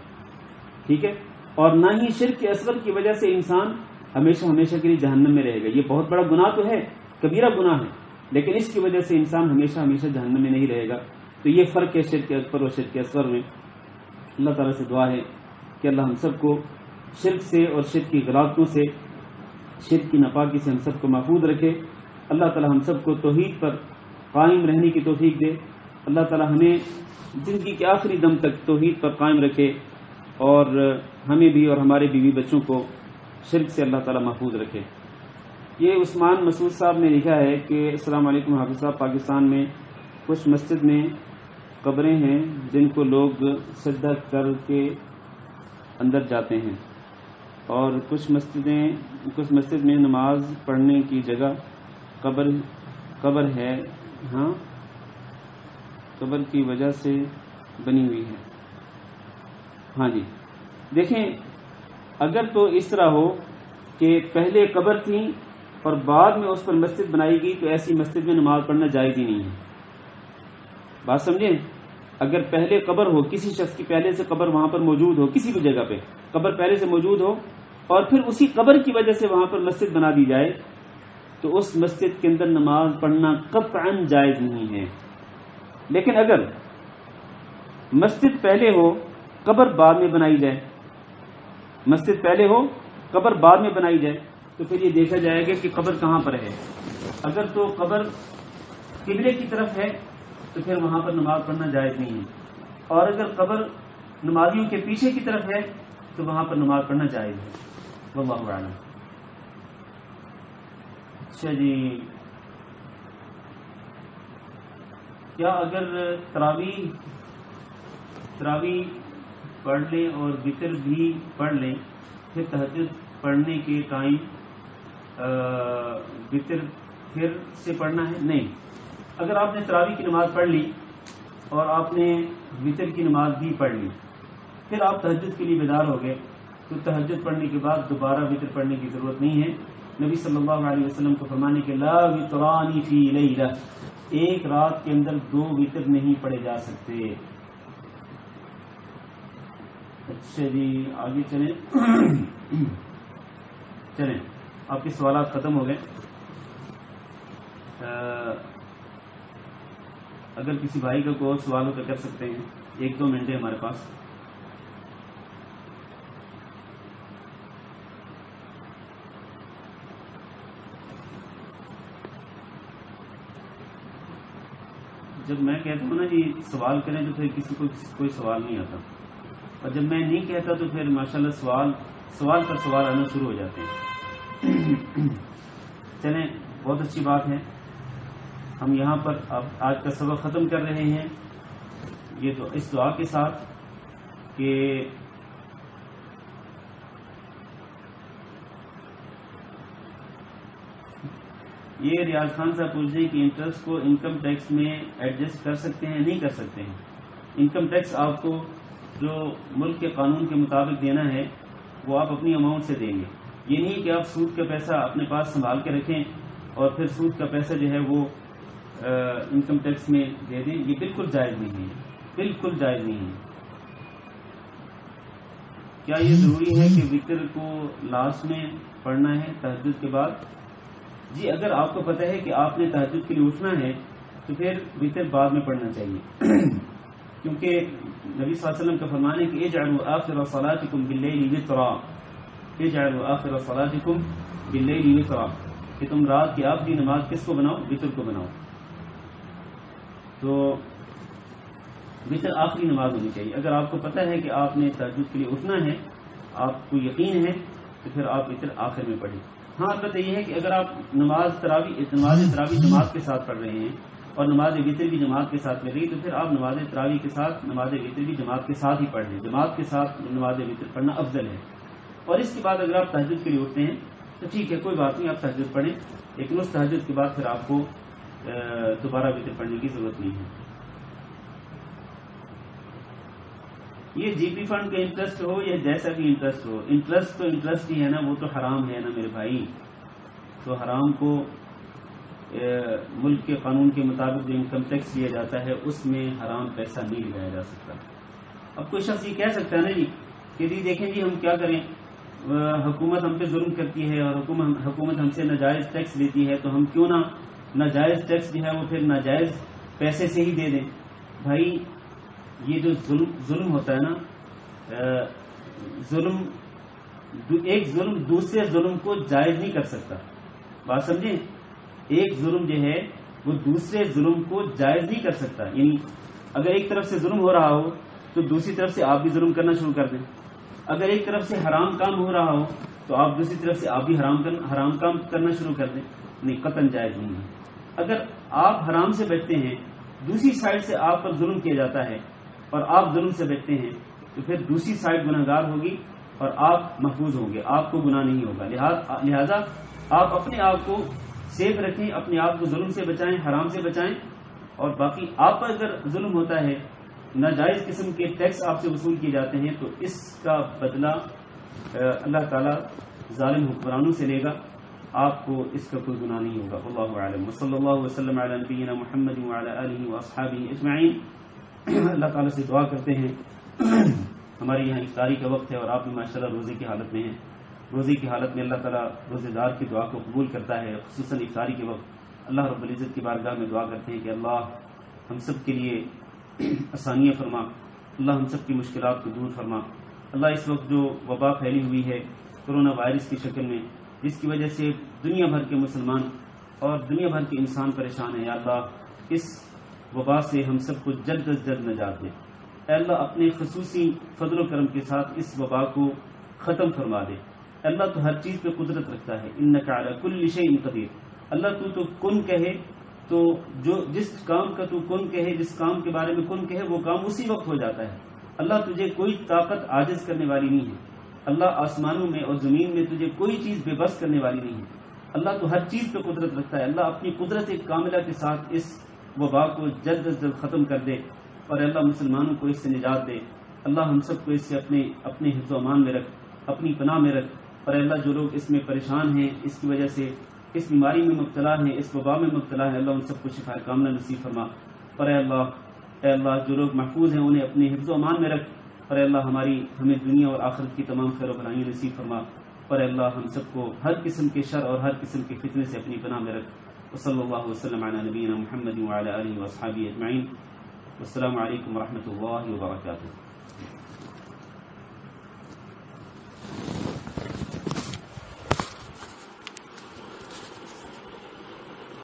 ٹھیک ہے، اور نہ ہی شرک اصغر کی وجہ سے انسان ہمیشہ کے لیے جہنم میں رہے گا۔ یہ بہت بڑا گناہ تو ہے، کبیرہ گناہ ہے، لیکن اس کی وجہ سے انسان ہمیشہ جہنم میں نہیں رہے گا۔ تو یہ فرق ہے شرک اکبر اور شرک اصغر میں۔ اللہ تعالیٰ سے دعا ہے کہ اللہ ہم سب کو شرک سے اور شرک کی غلطیوں سے، شرک کی ناپاکی سے ہم سب کو محفوظ رکھے۔ اللہ تعالیٰ ہم سب کو توحید پر قائم رہنے کی توفیق دے۔ اللہ تعالیٰ ہمیں زندگی کے آخری دم تک توحید پر قائم رکھے، اور ہمیں بھی اور ہمارے بیوی بچوں کو شرک سے اللہ تعالیٰ محفوظ رکھے۔ یہ عثمان مسعود صاحب نے لکھا ہے کہ السلام علیکم حافظ صاحب، پاکستان میں کچھ مسجد میں قبریں ہیں جن کو لوگ سجدہ کر کے اندر جاتے ہیں، اور کچھ مسجد میں نماز پڑھنے کی جگہ قبر ہے، ہاں قبر کی وجہ سے بنی ہوئی ہے۔ ہاں جی، دیکھیں اگر تو اس طرح ہو کہ پہلے قبر تھی اور بعد میں اس پر مسجد بنائی گئی تو ایسی مسجد میں نماز پڑھنا جائز ہی نہیں ہے۔ بات سمجھیں، اگر پہلے قبر ہو، کسی شخص کی پہلے سے قبر وہاں پر موجود ہو، کسی بھی جگہ پہ قبر پہلے سے موجود ہو، اور پھر اسی قبر کی وجہ سے وہاں پر مسجد بنا دی جائے، تو اس مسجد کے اندر نماز پڑھنا قطعاً جائز نہیں ہے۔ لیکن اگر مسجد پہلے ہو قبر بعد میں بنائی جائے، مسجد پہلے ہو قبر بعد میں بنائی جائے، تو پھر یہ دیکھا جائے گا کہ قبر کہاں پر ہے۔ اگر تو قبر قبلے کی طرف ہے تو پھر وہاں پر نماز پڑھنا جائز نہیں ہے، اور اگر قبر نمازیوں کے پیچھے کی طرف ہے تو وہاں پر نماز پڑھنا جائز ہے۔ واللہ اعلم۔ اچھا جی، کیا اگر تراویح پڑھ لیں اور وتر بھی پڑھ لیں پھر تہجد پڑھنے کے ٹائم وتر پھر سے پڑھنا ہے؟ نہیں، اگر آپ نے تراویح کی نماز پڑھ لی اور آپ نے وتر کی نماز بھی پڑھ لی، پھر آپ تہجد کے لیے بیدار ہو گئے، تو تہجد پڑھنے کے بعد دوبارہ وتر پڑھنے کی ضرورت نہیں ہے۔ نبی صلی اللہ علیہ وسلم کو فرمانے کے لا وتران فی لیلہ، ایک رات کے اندر 2 وتر نہیں پڑھے جا سکتے۔ اچھا جی آگے چلیں چلیں آپ کے سوالات ختم ہو گئے. اگر کسی بھائی کا کوئی اور سوال ہو تو کر سکتے ہیں. 1-2 منٹ ہے ہمارے پاس. جب میں کہتا ہوں نا جی سوال کریں تو پھر کسی کو کوئی سوال نہیں آتا, اور جب میں نہیں کہتا تو پھر ماشاءاللہ سوال پر سوال آنا شروع ہو جاتے ہیں. چلیں بہت اچھی بات ہے. ہم یہاں پر اب آج کا سبق ختم کر رہے ہیں یہ تو اس دعا کے ساتھ کہ یہ ریاض خان صاحب پوچھ رہے ہیں کہ انٹرسٹ کو انکم ٹیکس میں ایڈجسٹ کر سکتے ہیں. نہیں کر سکتے ہیں. انکم ٹیکس آپ کو جو ملک کے قانون کے مطابق دینا ہے وہ آپ اپنی اماؤنٹ سے دیں گے. یہ نہیں کہ آپ سود کا پیسہ اپنے پاس سنبھال کے رکھیں اور پھر سود کا پیسہ جو ہے وہ انکم ٹیکس میں دے دیں. یہ بالکل جائز نہیں ہے, بالکل جائز نہیں ہے. کیا یہ ضروری ہے کہ وتر کو لاسٹ میں پڑھنا ہے تہجد کے بعد؟ جی اگر آپ کو پتہ ہے کہ آپ نے تہجد کے لیے اٹھنا ہے تو پھر وتر بعد میں پڑھنا چاہیے, کیونکہ نبی صلی اللہ علیہ وسلم کا فرمان ہے کہ اجعلوا آخر صلاتکم باللیل وطرا, اجعلوا آخر صلاتکم باللیل وطرا, کہ تم رات کی آخری نماز کس کو بناؤ؟ وتر کو بناؤ. تو وتر آخری نماز ہونی چاہیے. اگر آپ کو پتہ ہے کہ آپ نے تہجد کے لیے اٹھنا ہے, آپ کو یقین ہے, تو پھر آپ وتر آخر میں پڑھیں. ہاں البتہ یہ ہے کہ اگر آپ نماز تراویح جماعت کے ساتھ پڑھ رہے ہیں اور نماز وتر بھی جماعت کے ساتھ مل رہی تو پھر آپ نماز تراویح کے ساتھ نماز وتر بھی جماعت کے ساتھ ہی پڑھ لیں. جماعت کے ساتھ نماز وتر پڑھنا افضل ہے. اور اس کے بعد اگر آپ تہجد کے لیے اٹھتے ہیں تو ٹھیک ہے, کوئی بات نہیں, آپ تہجد پڑھیں, لیکن اس تہجد کے بعد پھر آپ کو دوبارہ وتر پڑھنے کی ضرورت نہیں ہے. یہ جی پی فنڈ کا انٹرسٹ ہو یا جیسا بھی انٹرسٹ ہو, انٹرسٹ تو انٹرسٹ ہی ہے نا, وہ تو حرام ہے نا میرے بھائی. تو حرام کو ملک کے قانون کے مطابق جو انکم ٹیکس لیا جاتا ہے اس میں حرام پیسہ نہیں لگایا جا سکتا. اب کوئی شخص یہ کہہ سکتا ہے نا جی کہ جی دیکھیں جی ہم کیا کریں, حکومت ہم پہ ظلم کرتی ہے اور حکومت ہم سے ناجائز ٹیکس لیتی ہے, تو ہم کیوں نہ ناجائز ٹیکس جو ہے وہ پھر ناجائز پیسے سے ہی دے دیں. بھائی یہ جو ظلم ہوتا ہے نا, ایک ظلم دوسرے ظلم کو جائز نہیں کر سکتا. بات سمجھیں, ایک ظلم جو ہے وہ دوسرے ظلم کو جائز نہیں کر سکتا. یعنی اگر ایک طرف سے ظلم ہو رہا ہو تو دوسری طرف سے آپ بھی ظلم کرنا شروع کر دیں. اگر ایک طرف سے حرام کام ہو رہا ہو تو آپ دوسری طرف سے آپ بھی حرام کام کرنا شروع کر دیں. نہیں, قطعاً جائز نہیں ہے. اگر آپ حرام سے بچتے ہیں, دوسری سائڈ سے آپ پر ظلم کیا جاتا ہے اور آپ ظلم سے بچتے ہیں, تو پھر دوسری سائڈ گناہگار ہوگی اور آپ محفوظ ہوں گے, آپ کو گناہ نہیں ہوگا. لہذا آپ اپنے آپ کو سیف رکھیں, اپنے آپ کو ظلم سے بچائیں, حرام سے بچائیں. اور باقی آپ پر اگر ظلم ہوتا ہے, ناجائز قسم کے ٹیکس آپ سے وصول کیے جاتے ہیں, تو اس کا بدلہ اللہ تعالی ظالم حکمرانوں سے لے گا, آپ کو اس کا کوئی گناہ نہیں ہوگا. واللہ اعلم وصلی اللہ وسلم علی نبینا محمد وعلی آلہ واصحابہ اجمعین. اللہ تعالیٰ سے دعا کرتے ہیں, ہمارے یہاں افطاری کا وقت ہے اور آپ بھی ماشاءاللہ روزے کی حالت میں ہیں. روزے کی حالت میں اللہ تعالیٰ روزے دار کی دعا کو قبول کرتا ہے, خصوصاً افطاری کے وقت اللہ رب العزت کی بارگاہ میں دعا کرتے ہیں کہ اللہ ہم سب کے لیے آسانیاں فرما, اللہ ہم سب کی مشکلات کو دور فرما. اللہ اس وقت جو وبا پھیلی ہوئی ہے کرونا وائرس کی شکل میں, جس کی وجہ سے دنیا بھر کے مسلمان اور دنیا بھر کے انسان پریشان ہیں, یا اللہ اس وبا سے ہم سب کو جلد از جلد نجات دے. اے اللہ اپنے خصوصی فضل و کرم کے ساتھ اس وبا کو ختم فرما دے. اللہ تو ہر چیز پہ قدرت رکھتا ہے, انک علی کل شیء قدیر. اللہ تو کن کہے تو جس کام کا تو کن کہے, جس کام کے بارے میں کن کہے وہ کام اسی وقت ہو جاتا ہے. اللہ تجھے کوئی طاقت عاجز کرنے والی نہیں ہے. اللہ آسمانوں میں اور زمین میں تجھے کوئی چیز بے بس کرنے والی نہیں ہے. اللہ تو ہر چیز پہ قدرت رکھتا ہے. اللہ اپنی قدرت کاملہ کے ساتھ اس وبا کو جلد از جلد ختم کر دے, اور اللہ مسلمانوں کو اس سے نجات دے. اللہ ہم سب کو اس سے اپنے حفظ و امان میں رکھ, اپنی پناہ میں رکھ. اور اللہ جو لوگ اس میں پریشان ہیں, اس کی وجہ سے اس بیماری میں مبتلا ہیں, اس وبا میں مبتلا ہیں, اللہ ان سب کو شفا کاملہ نصیب فرما. اور اے اللہ جو لوگ محفوظ ہیں انہیں اپنے حفظ و امان میں رکھ, اور اے اللہ ہمیں دنیا اور آخرت کی تمام خیر و بھلائیاں نصیب فرما، اور اے اللہ ہم سب کو ہر قسم کے شر اور ہر قسم کے فتنے سے اپنی پناہ میں رکھ۔ وصلی اللہ وسلم علی نبینا محمد وعلی آلہ واصحابہ اجمعین۔ والسلام علیکم ورحمۃ اللہ وبرکاتہ۔